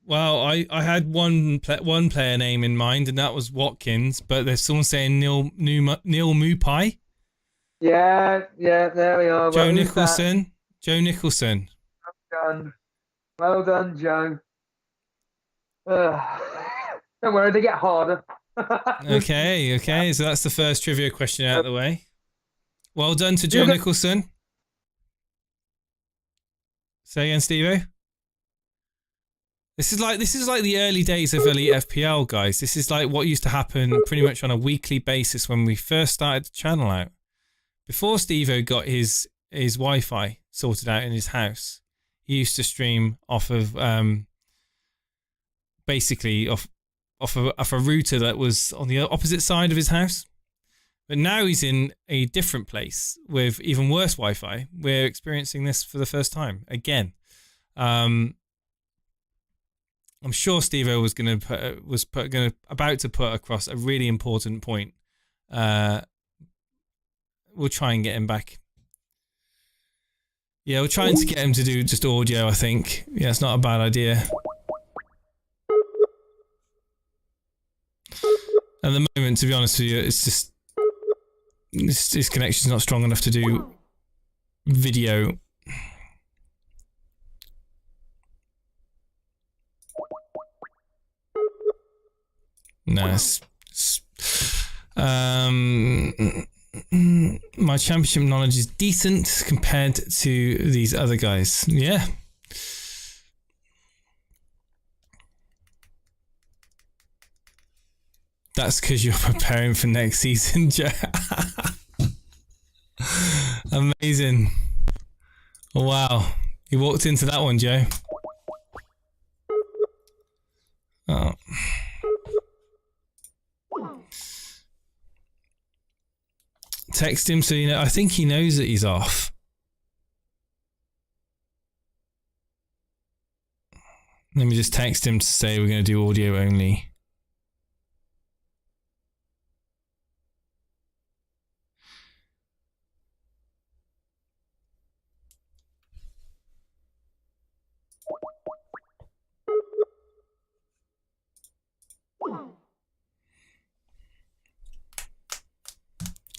Well, I had one player name in mind, and that was Watkins. But there's someone saying Neil Mupai. Yeah, there we are. Joe Nicholson. Joe Nicholson. Well done, Joe. Don't worry, they get harder. Okay. So that's the first trivia question out of the way. Well done to Joe Nicholson. Say again, Stevo. This is like the early days of Elite FPL, guys. This is like what used to happen pretty much on a weekly basis when we first started the channel out. Before Stevo got his Wi-Fi sorted out in his house, he used to stream off of basically off a router that was on the opposite side of his house. But now he's in a different place with even worse Wi-Fi. We're experiencing this for the first time again. I'm sure Stevo was about to put across a really important point. We'll try and get him back. Yeah, we're trying to get him to do just audio, I think. Yeah, it's not a bad idea. At the moment, to be honest with you, it's just his connection's not strong enough to do video. Nice. My championship knowledge is decent compared to these other guys. Yeah. That's because you're preparing for next season, Joe. Amazing. Wow. You walked into that one, Joe. Oh. Text him so you know. I think he knows that he's off. Let me just text him to say we're going to do audio only.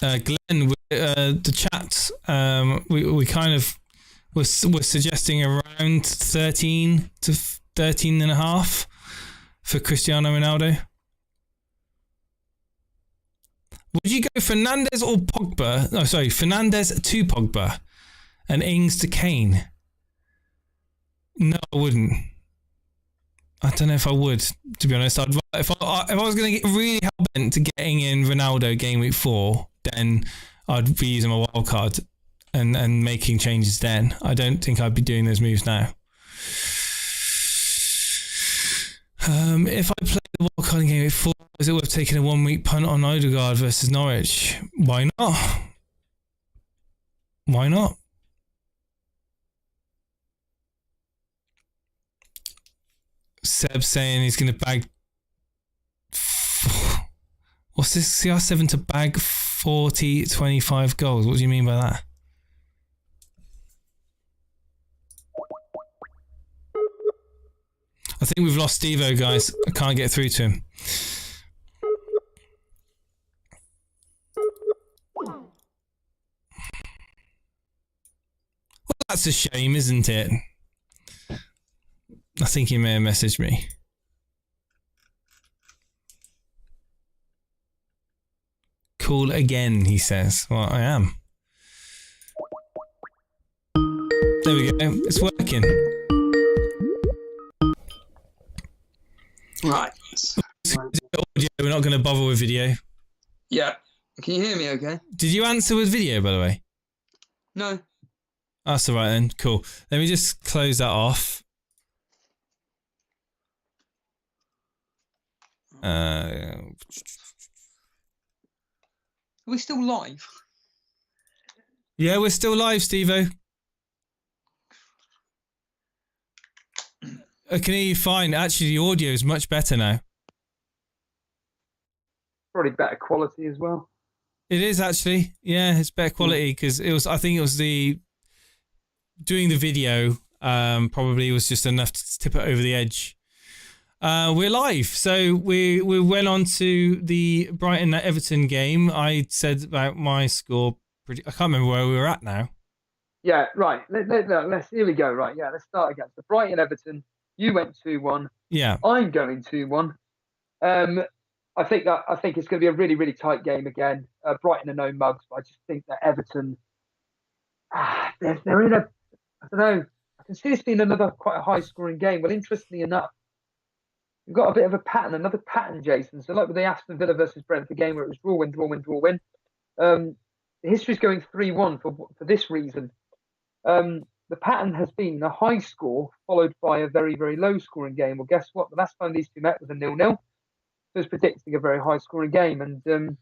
Glenn, the chat, we kind of we're suggesting around 13 to 13 and a half for Cristiano Ronaldo. Would you go Fernandes or Pogba? Oh, sorry, Fernandes to Pogba and Ings to Kane? No, I wouldn't. I don't know if I would, to be honest. If I was going to get really hell-bent to getting in Ronaldo game week 4, then I'd be using my wild card and making changes then. I don't think I'd be doing those moves now. If I play the wild card in game week 4, is it worth taking a 1 week punt on Odegaard versus Norwich? Why not? Why not? Seb saying he's going to bag... What's this? CR7 to bag 40, 25 goals. What do you mean by that? I think we've lost Stevo, guys. I can't get through to him. Well, that's a shame, isn't it? I think he may have messaged me. Cool again, he says. Well, I am. There we go. It's working. Right. Audio, we're not going to bother with video. Yeah. Can you hear me okay? Did you answer with video, by the way? No. That's all right then. Cool. Let me just close that off. Are we still live? Yeah, we're still live, Stevo. I can hear you fine. Actually, the audio is much better now. Probably better quality as well. It is actually. Yeah, it's better quality because it was. I think it was the doing the video. Probably was just enough to tip it over the edge. We're live, so we went on to the Brighton at Everton game. I said about my score. I can't remember where we were at now. Yeah, right. Let's here we go. Right, yeah, let's start again. So Brighton Everton. You went 2-1. Yeah. I'm going 2-1. I think it's going to be a really, really tight game again. Brighton are no mugs, but I just think that Everton, they're in a, I don't know. I can see this being another quite a high-scoring game. Well, interestingly enough, we've got a bit of a pattern, another pattern, Jason. So like with the Aston Villa versus Brentford game where it was draw, win, draw, win, draw, win. The history's going 3-1 for this reason. The pattern has been a high score followed by a very, very low scoring game. Well, guess what? The last time these two met was a 0-0. So it's predicting a very high scoring game. And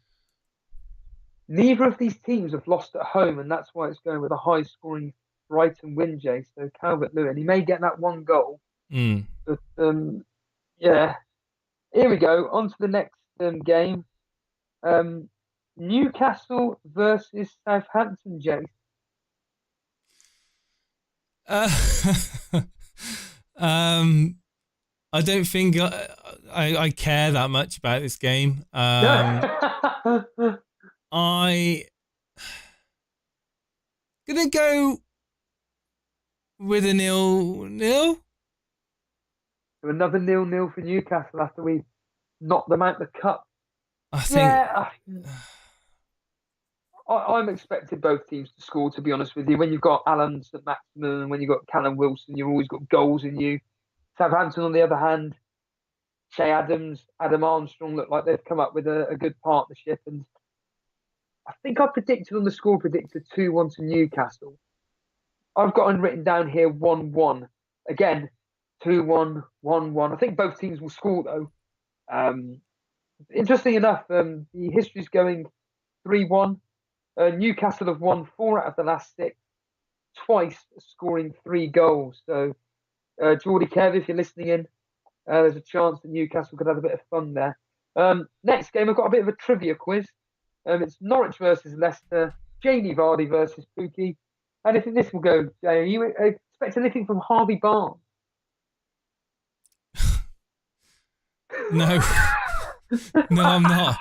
neither of these teams have lost at home, and that's why it's going with a high scoring Brighton win, Jay. So Calvert-Lewin, he may get that one goal. But yeah, here we go. On to the next game. Newcastle versus Southampton, Jay. I don't think I care that much about this game. I gonna go with a 0-0. Another 0-0 for Newcastle after we knocked them out the cup. I think. Yeah, I'm expecting both teams to score, to be honest with you. When you've got Alan St. Maximin and when you've got Callum Wilson, you've always got goals in you. Southampton, on the other hand, Shea Adams, Adam Armstrong look like they've come up with a good partnership. And I think I predicted on the score predictor 2-1 to Newcastle. I've got them written down here 1-1. Again, 2-1, 1-1. I think both teams will score, though. Interesting enough, the history's going 3-1. Newcastle have won 4 out of the last 6, twice scoring 3 goals. So, Geordie Kev, if you're listening in, there's a chance that Newcastle could have a bit of fun there. Next game, I've got a bit of a trivia quiz. It's Norwich versus Leicester, Jamie Vardy versus Pookie. How do you think this will go, Jay? Are you expect anything from Harvey Barnes? No. No, I'm not.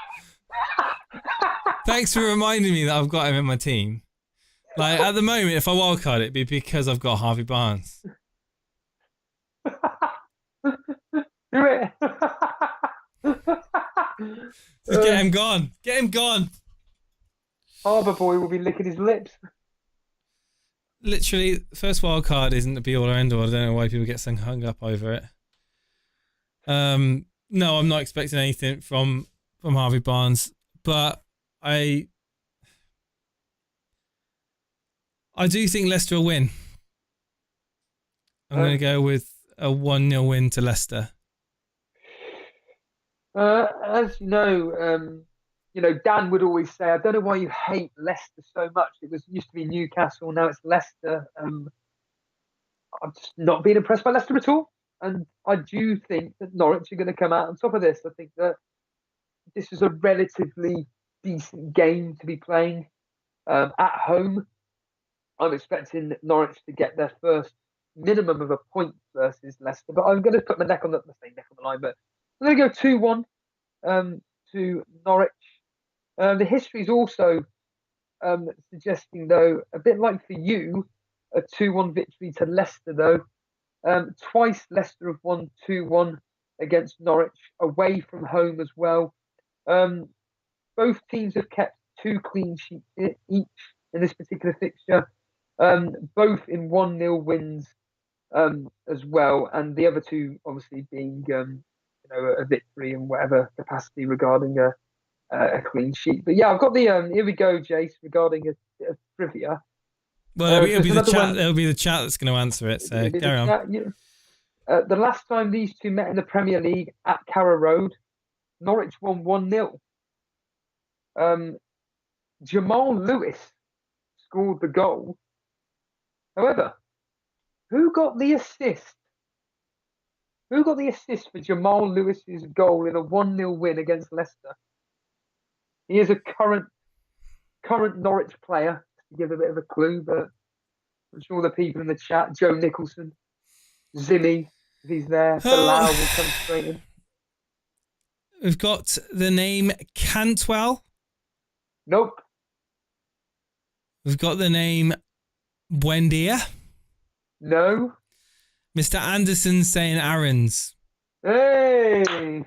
Thanks for reminding me that I've got him in my team. Like, at the moment, if I wildcard, it'd be because I've got Harvey Barnes. Do it. Just get him gone. Get him gone. Harbour Boy will be licking his lips. Literally, first wild card isn't the be all or end all. I don't know why people get so hung up over it. No, I'm not expecting anything from Harvey Barnes, but I do think Leicester will win. I'm going to go with a 1-0 win to Leicester. As you know, Dan would always say, I don't know why you hate Leicester so much. Used to be Newcastle, now it's Leicester. I'm just not being impressed by Leicester at all. And I do think that Norwich are going to come out on top of this. I think that this is a relatively decent game to be playing at home. I'm expecting Norwich to get their first minimum of a point versus Leicester, but I'm going to put my neck on the line. But I'm going to go 2-1 to Norwich. The history is also suggesting, though, a bit like for you, a 2-1 victory to Leicester, though. Twice Leicester have won 2-1 against Norwich, away from home as well. Both teams have kept 2 clean sheets each in this particular fixture, both in 1-0 wins as well, and the other two obviously being a victory in whatever capacity regarding a clean sheet. But yeah, I've got the here we go, Jace, regarding a trivia. Well, it'll be the chat. It'll be the chat that's going to answer it. So carry on. The last time these two met in the Premier League at Carrow Road, Norwich won 1-0. Jamal Lewis scored the goal. However, who got the assist? Who got the assist for Jamal Lewis's goal in a 1-0 win against Leicester? He is a current Norwich player, to give a bit of a clue, but I'm sure the people in the chat, Joe Nicholson, Zimmy, if he's there, Bilal will come straight in. We've got the name Cantwell. Nope. We've got the name Buendia. No. Mr. Anderson saying Aaron's. Hey!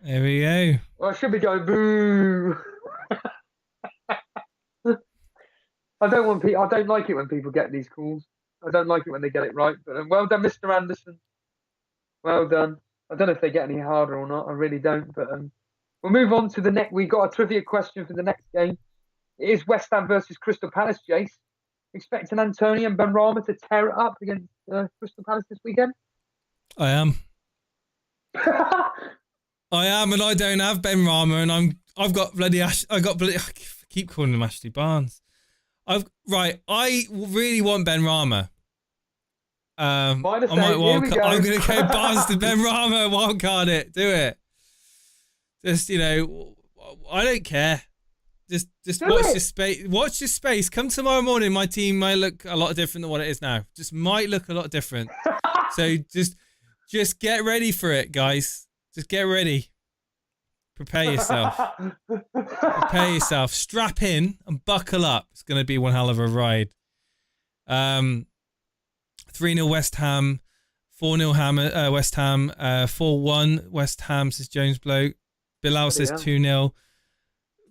There we go. Well, I should be going boo. I don't like it when people get these calls. I don't like it when they get it right. But well done, Mr. Anderson. Well done. I don't know if they get any harder or not. I really don't. But we'll move on to the next. We got a trivia question for the next game. It is West Ham versus Crystal Palace, Jace. Expecting Antonio and Benrahma to tear it up against Crystal Palace this weekend? I am. I am, and I don't have Benrahma, and I've got bloody Ash. I keep calling him Ashley Barnes. I really want Benrahma. I'm going to go Barnes to Benrahma. Wildcard it. Do it. Just I don't care. Just watch this space. Watch this space. Come tomorrow morning, my team might look a lot different than what it is now. Just might look a lot different. So just get ready for it, guys. Just get ready. Prepare yourself. Prepare yourself. Strap in and buckle up. It's going to be one hell of a ride. 3-0 West Ham. 4-0 West Ham. 4-1 West Ham, says Jones Bloke. Bilal says 2-0.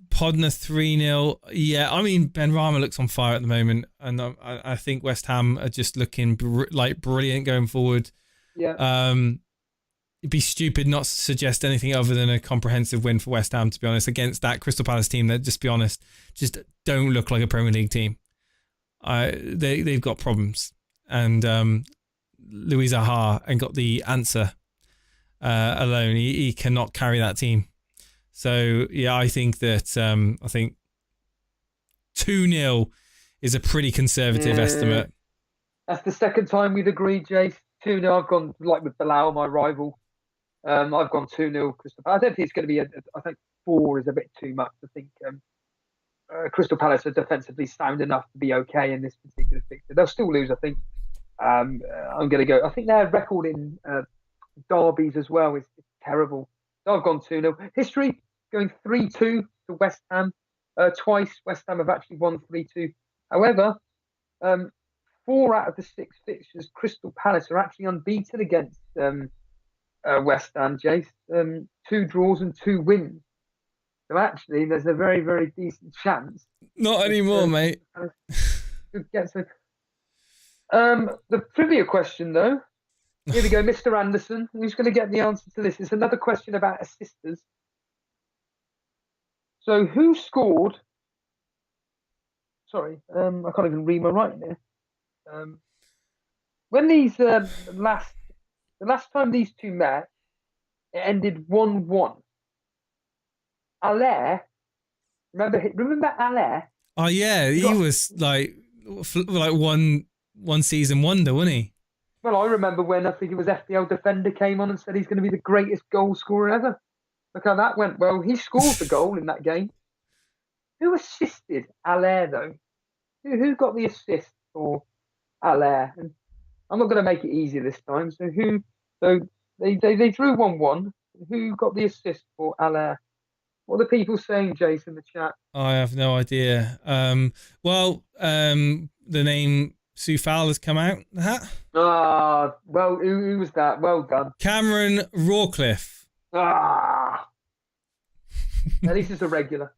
Podner 3-0. Yeah, I mean, Benrahma looks on fire at the moment, and I think West Ham are just looking brilliant going forward. Yeah. It'd be stupid not to suggest anything other than a comprehensive win for West Ham, to be honest, against that Crystal Palace team that, just be honest, just don't look like a Premier League team. They've got problems, and Louis Zaha ain't got the answer alone. He cannot carry that team. So yeah, I think that 2-0 is a pretty conservative estimate. That's the second time we'd agreed, Jace. 2-0. I've gone like with Bilal, my rival. I've gone 2-0 Crystal Palace. I don't think it's going to be I think 4 is a bit too much. I think Crystal Palace are defensively sound enough to be okay in this particular fixture. They'll still lose, I think. I'm going to go. I think their record in derbies as well is terrible. So I've gone 2-0. History going 3-2 to to West Ham. Twice West Ham have actually won 3-2. However, 4 out of the 6 fixtures, Crystal Palace are actually unbeaten against West Ham, Jace. 2 draws and 2 wins. So actually, there's a very, very decent chance. Not anymore, mate. Get some. The trivia question, though. Here we go, Mr. Anderson. Who's going to get the answer to this? It's another question about assisters. So, who scored? Sorry, I can't even read my writing here. When these the last time these two met, it ended 1-1. Allaire, remember Allaire? Oh yeah, he was like one season wonder, wasn't he? Well, I remember when I think it was FPL Defender came on and said he's going to be the greatest goal scorer ever. Look how that went. Well, he scored the goal in that game. Who assisted Allaire though? Who got the assist for Allaire? And I'm not going to make it easy this time. So they drew 1-1. Who got the assist for Allaire? What are the people saying, Jason, in the chat? I have no idea. The name Sue Fowler has come out. Ah, well, who was that? Well done. Cameron Rawcliffe. Ah, at least it's a regular.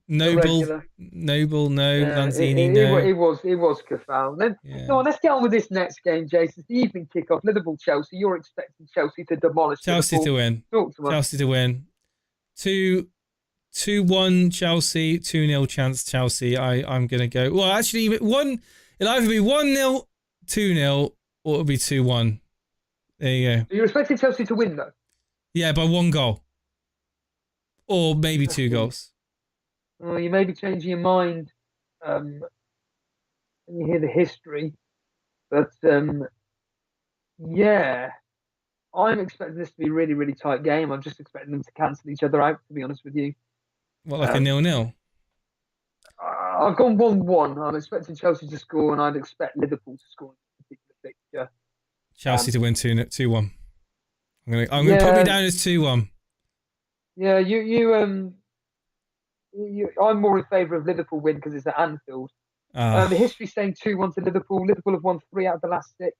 Noble, no. Yeah, Lanzini, no. It was Cafal. Then, Come on, let's get on with this next game, Jason. It's the evening kickoff, Liverpool-Chelsea. You're expecting Chelsea to demolish Chelsea Liverpool. to win. Talk to us. Chelsea to win. 2-1 Chelsea, 2-0 chance Chelsea. I'm going to go. Well, actually, it'll either be 1-0, 2-0, or it'll be 2-1. There you go. So you're expecting Chelsea to win, though? Yeah, by 1 goal. Or maybe 2 goals. Well, you may be changing your mind when you hear the history. But, yeah, I'm expecting this to be a really, really tight game. I'm just expecting them to cancel each other out, to be honest with you. What, like a 0-0? I've gone 1-1. I'm expecting Chelsea to score, and I'd expect Liverpool to score in this particular fixture. Chelsea to win 2-1. I'm going to put me down as 2-1. Yeah, I'm more in favour of Liverpool win because it's at Anfield. The history's saying 2-1 to Liverpool. Liverpool have won 3 out of the last 6.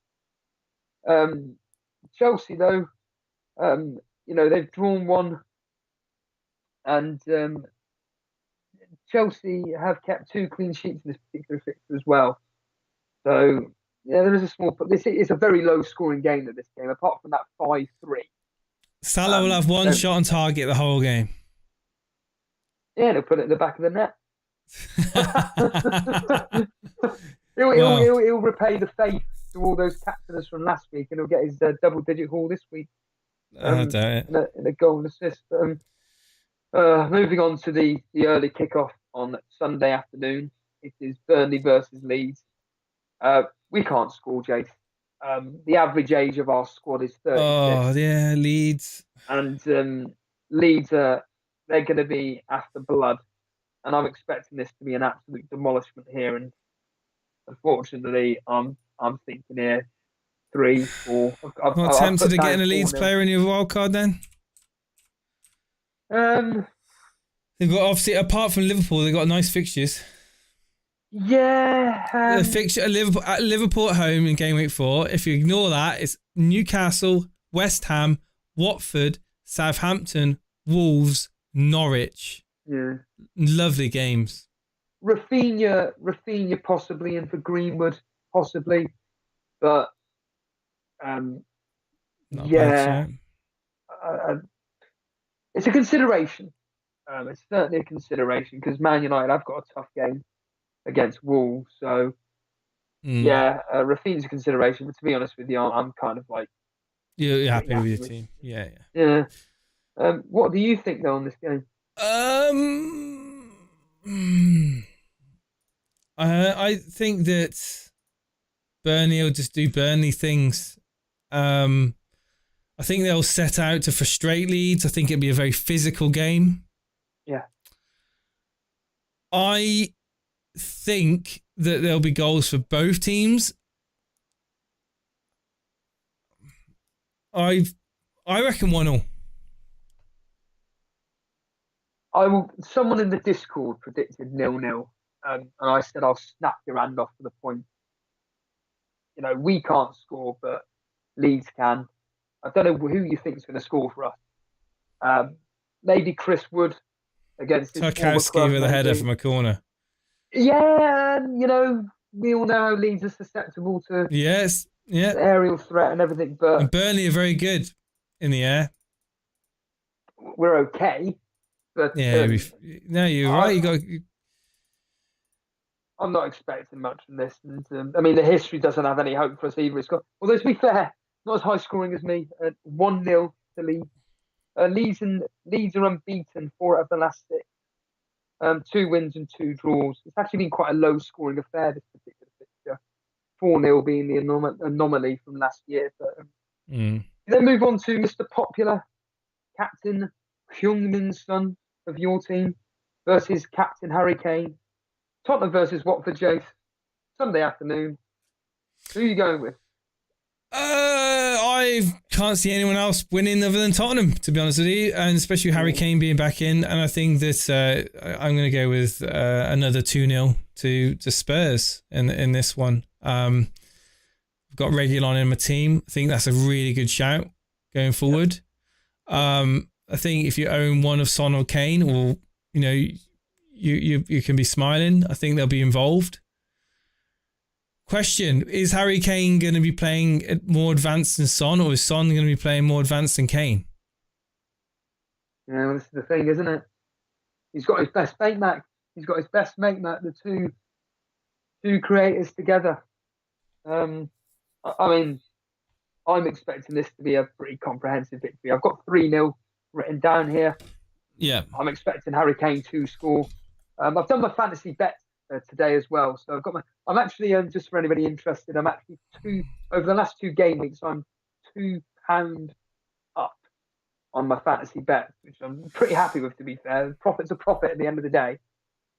Chelsea, though, they've drawn 1, and Chelsea have kept 2 clean sheets in this particular fixture as well. So, yeah, there is a small. This is a very low-scoring game at this game, apart from that 5-3. Salah will have 1 shot on target the whole game. Yeah, they'll put it in the back of the net. He'll repay the faith to all those captainers from last week, and he'll get his double-digit haul this week. I doubt it. In a goal and assist. Moving on to the early kickoff on Sunday afternoon. It is Burnley versus Leeds. We can't score, Jace. The average age of our squad is 36. Oh, yeah, Leeds. And Leeds, they're going to be after blood. And I'm expecting this to be an absolute demolishment here. And unfortunately, I'm thinking here 3-4. Not tempted to get a Leeds player in your wildcard then? They've got, obviously, apart from Liverpool, they've got nice fixtures. Yeah. The fixture at Liverpool at home in Gameweek 4. If you ignore that, it's Newcastle, West Ham, Watford, Southampton, Wolves, Norwich. Yeah. Lovely games. Rafinha possibly, and for Greenwood possibly, but Not yeah, bad, it's a consideration. It's certainly a consideration because Man United have got a tough game against Wolves, so yeah, Rafinha's a consideration. But to be honest with you, I'm kind of like you're happy with your team, yeah. What do you think though on this game? I think that Burnley will just do Burnley things. I think they'll set out to frustrate Leeds. I think it'll be a very physical game. Yeah. I think that there'll be goals for both teams. I reckon 1-1. I will. Someone in the Discord predicted 0-0, and I said I'll snap your hand off for the point. You know, we can't score, but Leeds can. I don't know who you think is going to score for us. Maybe Chris Wood against his former Tarkowski club. with a header maybe. from a corner. Yeah, and, you know, we all know how Leeds are susceptible to Yes, yeah. aerial threat and everything, but And Burnley are very good in the air. we're okay. But Yeah, no, you're right. You got. I'm not expecting much from this. And I mean, the history doesn't have any hope for us either. It's got, although to be fair, not as high scoring as me. 1-0 to Leeds. Leeds are unbeaten 4 out of the last 6. 2 wins and 2 draws. It's actually been quite a low scoring affair, this particular fixture. 4-0 being the anomaly from last year. But then move on to Mr. Popular, Captain Hyungmin's son of your team versus Captain Harry Kane. Tottenham versus Watford, Jace. Sunday afternoon. Who are you going with? I can't see anyone else winning other than Tottenham, to be honest with you, and especially Harry Kane being back in. And I think that I'm going to go with another 2-0 to Spurs in this one. I've got Reguilon in my team. I think that's a really good shout going forward. I think if you own one of Son or Kane, or you know, you can be smiling. I think they'll be involved. Question: is Harry Kane going to be playing more advanced than Son, or is Son going to be playing more advanced than Kane? Yeah, well, this is the thing, isn't it? He's got his best mate, Mac. The two creators together. I mean, I'm expecting this to be a pretty comprehensive victory. I've got 3-0 written down here. Yeah. I'm expecting Harry Kane to score. I've done my fantasy bet today as well. So I've got I'm actually, just for anybody interested, I'm actually over the last 2 game weeks, I'm £2 up on my fantasy bet, which I'm pretty happy with, to be fair. Profit's a profit at the end of the day.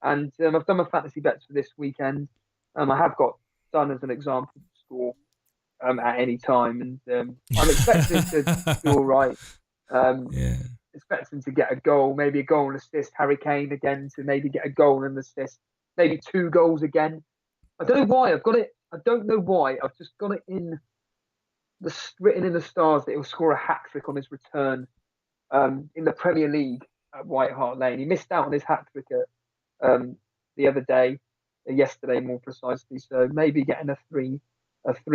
And I've done my fantasy bets for this weekend. I have got Son as an example to score at any time. And I'm expecting to do all right. Expecting to get a goal, maybe a goal and assist. Harry Kane again to maybe get a goal and assist. Maybe 2 goals again. I don't know why I've got it. I don't know why I've just got it written in the stars that he'll score a hat trick on his return in the Premier League at White Hart Lane. He missed out on his hat trick the other day, yesterday more precisely. So maybe getting a 3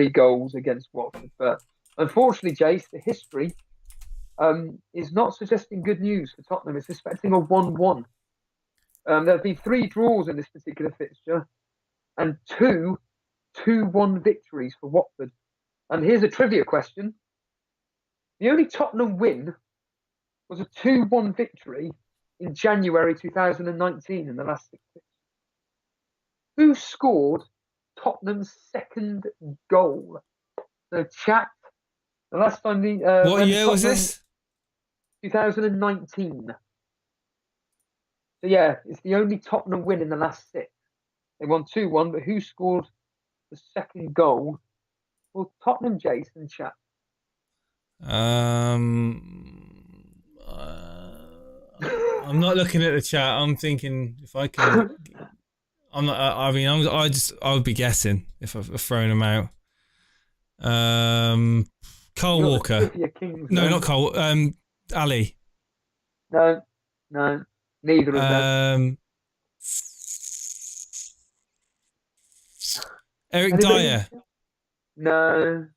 goals against Watford. But unfortunately, Jace, the history is not suggesting good news for Tottenham. It's expecting a 1-1. There have been 3 draws in this particular fixture and 2 2-1 victories for Watford. And here's a trivia question. The only Tottenham win was a 2-1 victory in January 2019 in the last 6 fixtures. Who scored Tottenham's second goal? So, chat, the last time what year was this? 2019. So yeah, it's the only Tottenham win in the last 6. They won 2-1, but who scored the second goal? Well, Tottenham, Jason, chat. I'm not looking at the chat. I'm thinking if I can. I'm not. I mean, I would be guessing if I've thrown them out. Cole Walker. No, not Cole. Ali. No, neither of them. Eric Dyer. No.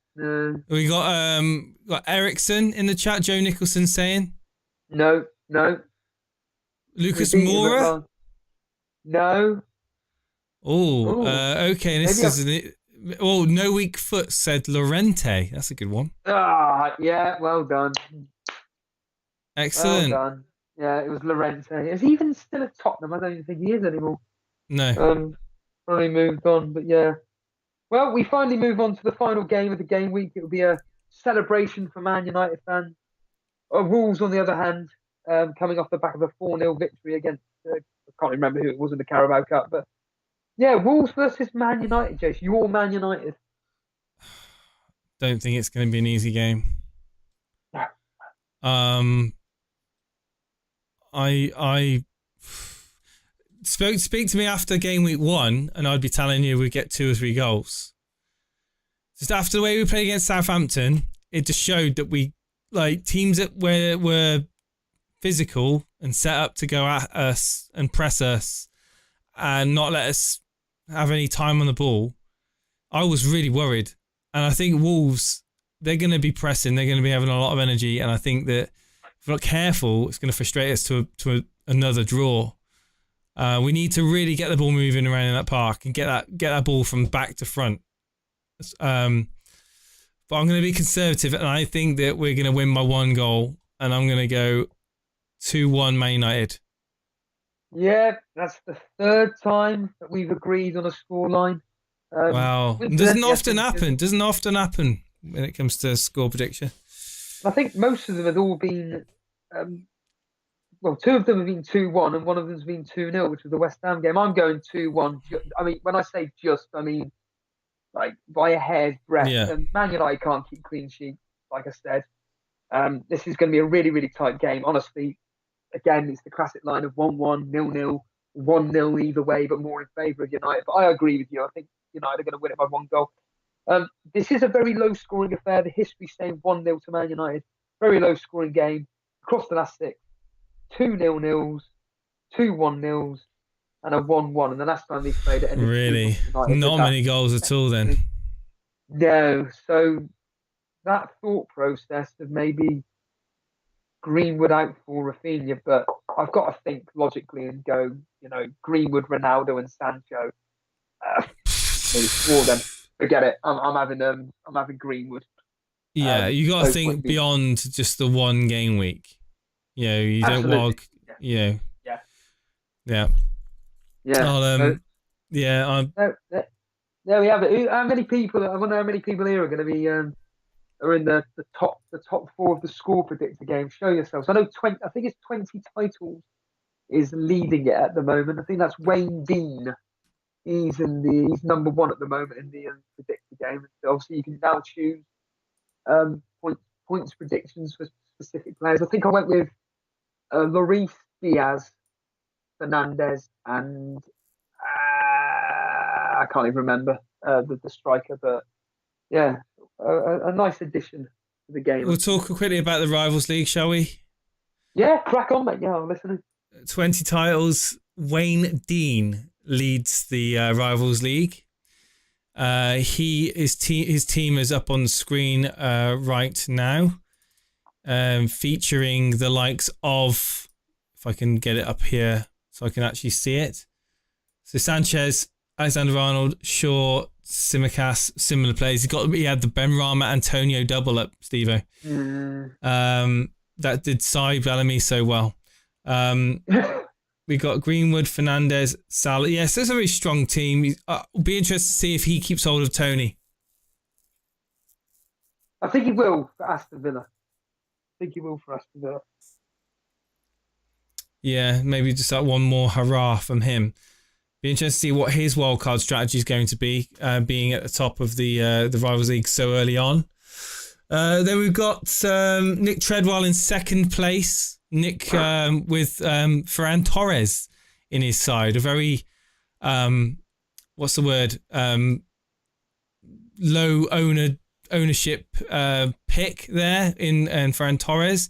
We got Ericsson in the chat. Joe Nicholson saying. No. Lucas Moura. No. Oh, okay. This is No Weak Foot said Lorente. That's a good one. Yeah. Well done. Excellent. Well done. Yeah, it was Lorente. Is he even still at Tottenham? I don't even think he is anymore. No. Probably moved on, but yeah. Well, we finally move on to the final game of the game week. It will be a celebration for Man United fans. Wolves, on the other hand, coming off the back of a 4-0 victory against, I can't remember who it was in the Carabao Cup, but yeah, Wolves versus Man United, Jace. You're Man United. Don't think it's going to be an easy game. No. I speak to me after game week 1, and I'd be telling you we get 2 or 3 goals. Just after the way we played against Southampton, it just showed that we like teams that were physical and set up to go at us and press us and not let us have any time on the ball. I was really worried, and I think Wolves, they're going to be pressing, they're going to be having a lot of energy, and I think that if we're not careful, it's going to frustrate us to another draw. We need to really get the ball moving around in that park and get that ball from back to front. But I'm going to be conservative, and I think that we're going to win by 1 goal, and I'm going to go 2-1 Man United. Yeah, that's the 3rd time that we've agreed on a scoreline. Wow. Doesn't often happen when it comes to score prediction. I think most of them have all been, 2 of them have been 2-1 and one of them's been 2-0, which was the West Ham game. I'm going 2-1. I mean, when I say just, I mean like by a hair's breadth. Yeah. And Man United can't keep clean sheets, like I said. This is going to be a really, really tight game. Honestly, again, it's the classic line of 1-1, 0-0, 1-0 either way, but more in favour of United. But I agree with you. I think United are going to win it by 1 goal. This is a very low-scoring affair. The history's saying 1-0 to Man United. Very low-scoring game. Across the last 6, 2 0-0s, 2 1-0s, and a 1-1. And the last time these played it ended Really? Not many goals at all then? No. So that thought process of maybe Greenwood out for Rafinha, but I've got to think logically and go, Greenwood, Ronaldo, and Sancho. Maybe 4 of them. Forget it. I'm having Greenwood. Yeah, you got to think beyond just the 1 game week. You don't log. Yeah. Yeah. There we have it. How many people? I wonder how many people here are going to be are in the top 4 of the score predictor game. Show yourselves. I know 20. I think it's 20 titles is leading it at the moment. I think that's Wayne Dean. He's number 1 at the moment in the predictor game. So obviously, you can now choose points predictions for specific players. I think I went with Lloris, Diaz, Fernandez, and I can't even remember the striker. But yeah, a nice addition to the game. We'll talk quickly about the Rivals League, shall we? Yeah, crack on, mate. Yeah, I'm listening. 20 titles. Wayne Dean leads the Rivals League. His team is up on the screen right now, featuring the likes of, if I can get it up here so I can actually see it. So Sanchez, Alexander-Arnold, Shaw, Tsimikas, similar players. He had the Benrahma Antonio double up, Stevo. That did Cy Bellamy so well. We got Greenwood, Fernandez, Salah. Yes, there's a very strong team. It'll be interesting to see if he keeps hold of Tony. I think he will for Aston Villa. Yeah, maybe just like one more hurrah from him. Be interesting to see what his wildcard strategy is going to be, being at the top of the Rivals League so early on. Then we've got Nick Treadwell in 2nd place. Nick with Ferran Torres in his side. A very, what's the word? Low ownership pick there in Ferran Torres.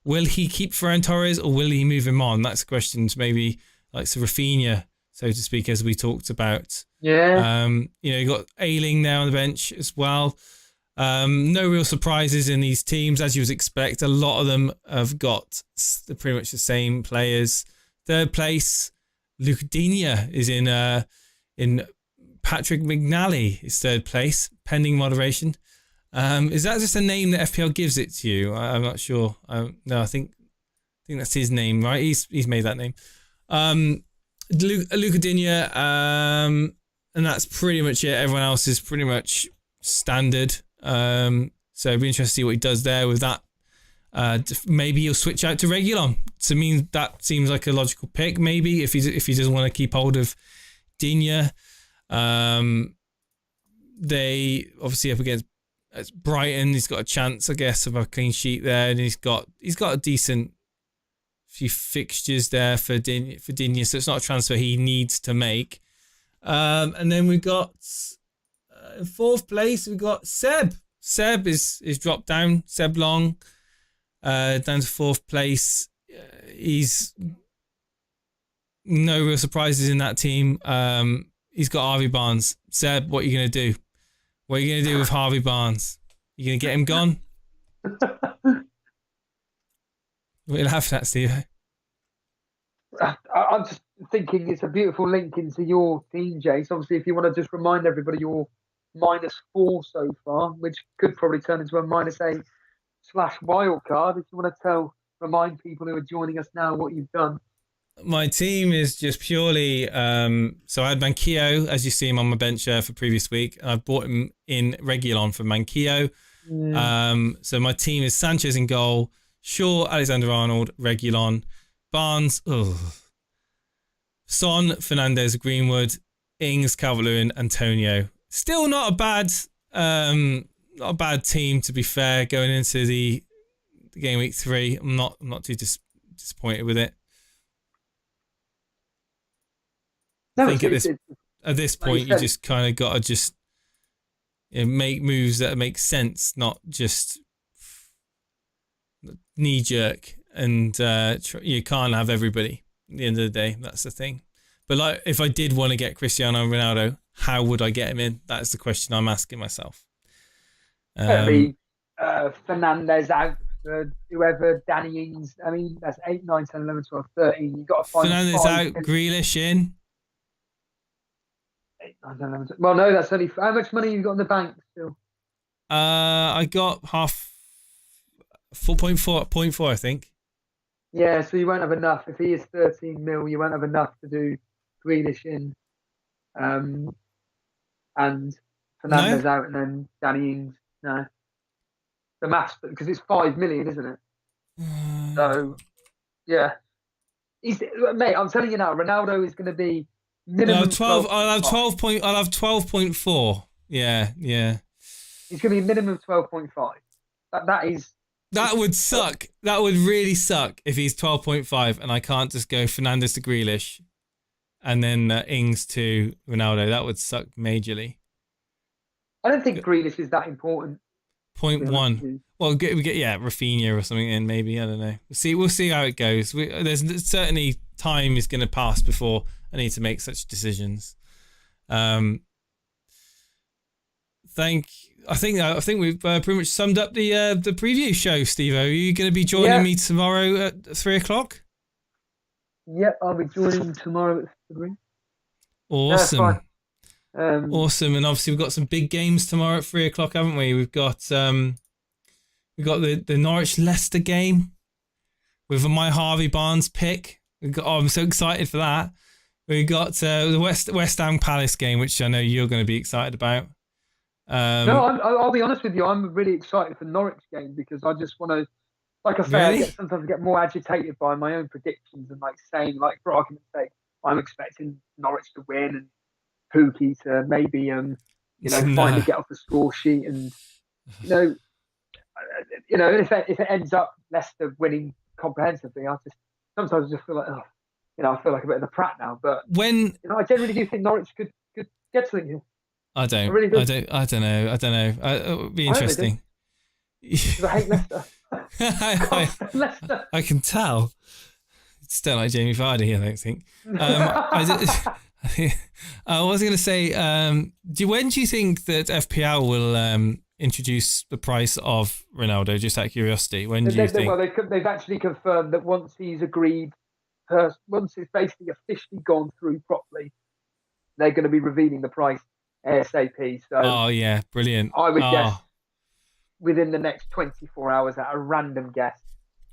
Will he keep Ferran Torres or will he move him on? That's a question to maybe like Rafinha, so to speak, as we talked about. Yeah. You got Ayling there on the bench as well. No real surprises in these teams, as you would expect. A lot of them have got pretty much the same players. 3rd place, Luca Digne is in Patrick McNally is 3rd place, pending moderation. Is that just a name that FPL gives it to you? I'm not sure. No, I think that's his name, right? He's made that name. Luca Digne, and that's pretty much it. Everyone else is pretty much standard. So it'd be interesting to see what he does there with that. Maybe he'll switch out to Reguilon. To me, that seems like a logical pick. Maybe if he doesn't want to keep hold of Digne. They obviously up against Brighton. He's got a chance, I guess, of a clean sheet there, and he's got a decent few fixtures there for Digne, so it's not a transfer he needs to make. And then we got in fourth place, we got Seb. Seb is dropped down. Seb Long down to fourth place. He's no real surprises in that team. He's got Harvey Barnes. Seb, what are you going to do? What are you going to do with Harvey Barnes? You going to get him gone? What are you laughing at, Steve? I'm just thinking it's a beautiful link into your team, Jace. Obviously, if you want to just remind everybody, you're -4 so far, which could probably turn into a -8/wild card. If you want to remind people who are joining us now what you've done. My team is just purely so I had Manquillo, as you see him on my bench for previous week. I bought him in Reguilon for Manquillo. So my team is Sanchez in goal, Shaw, Alexander-Arnold, Reguilon, Barnes, Son, Fernandes, Greenwood, Ings, Calvert-Lewin, Antonio. Still not a bad team, to be fair, going into the game week 3. I'm not too disappointed with it. No, I think at this point, you just kind of got to just make moves that make sense, not just knee jerk. And you can't have everybody. At the end of the day, that's the thing. But like, if I did want to get Cristiano Ronaldo, how would I get him in? That's the question I'm asking myself. Fernandes out. Whoever, Danny Ings. I mean, that's 8, 9, 10, 11, 12, 13. You've got to find Fernandes out, Grealish in. 8, 9, 10, 11, 12. Well, no, that's only. How much money you got in the bank still? I got 4.4, I think. Yeah, so you won't have enough. If he is 13 mil, you won't have enough to do Grealish in, and Fernandes out, and then Danny Ings. No, the maths, because it's 5 million, isn't it? So, yeah, mate. I'm telling you now, Ronaldo is going to be minimum 12. I'll have 12 point. I'll have 12.4. Yeah. He's going to be minimum 12.5. That is. That would suck. That would really suck if he's 12.5 and I can't just go Fernandes to Grealish and then Ings to Ronaldo. That would suck majorly. I don't think Grealish is that important. 0.1. Well, we get Rafinha or something in maybe. I don't know. We'll see how it goes. There's certainly time is going to pass before I need to make such decisions. I think we've pretty much summed up the preview show, Stevo. Are you going to be joining me tomorrow at 3:00? Yep, I'll be joining tomorrow at 3. Awesome. Awesome. And obviously we've got some big games tomorrow at 3:00, haven't we? We've got the Norwich Leicester game with my Harvey Barnes pick. I'm so excited for that. We got the West Ham Palace game, which I know you're going to be excited about. No, I'll be honest with you. I'm really excited for Norwich game because I just want to, like I say, really? sometimes I get more agitated by my own predictions and like saying, like for argument's sake, I'm expecting Norwich to win and Pookie to maybe finally get off the score sheet and if it ends up Leicester winning comprehensively, I sometimes feel like I feel like a bit of a prat now. But I generally do think Norwich could get something here. I don't. really do. I don't know. It would be interesting. Because I hate Leicester. Leicester. I can tell. It's still like Jamie Vardy, I don't think. I was going to say, when do you think that FPL will introduce the price of Ronaldo? Just out of curiosity, when do you think? Well, they've actually confirmed that once he's agreed, once it's basically officially gone through properly, they're going to be revealing the price ASAP. So, oh yeah, brilliant. I would guess within the next 24 hours at a random guess.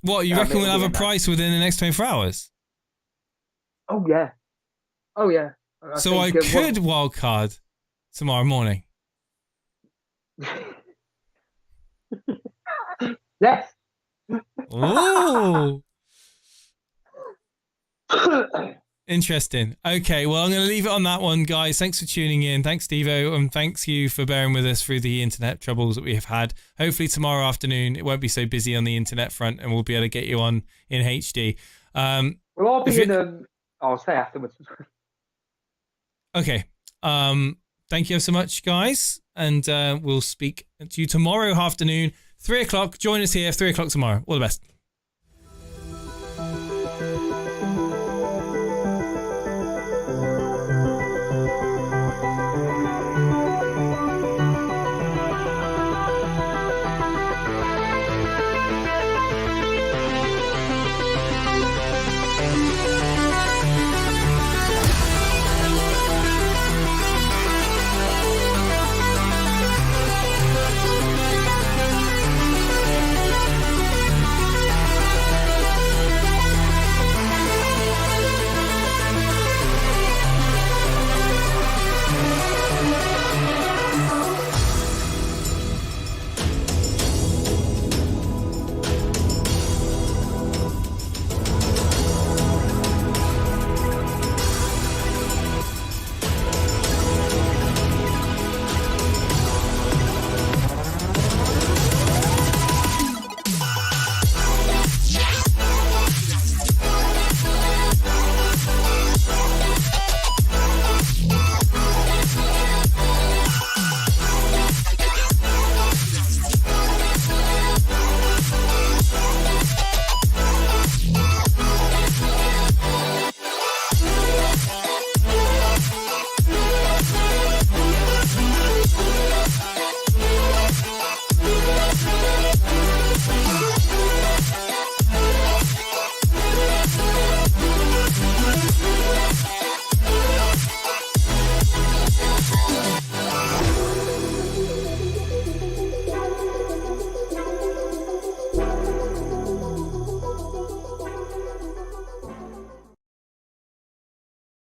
What, you reckon we'll have a price within the next 24 hours? Oh yeah. So I could wildcard tomorrow morning. Yes. Ooh. Interesting. Okay, well, I'm going to leave it on that one, guys. Thanks for tuning in. Thanks, Stevo, and thanks you for bearing with us through the internet troubles that we have had. Hopefully tomorrow afternoon it won't be so busy on the internet front and we'll be able to get you on in HD. Well, I'll be in. I'll say afterwards. Okay. Thank you so much, guys, and we'll speak to you tomorrow afternoon, 3 o'clock. Join us here, 3 o'clock tomorrow. All the best.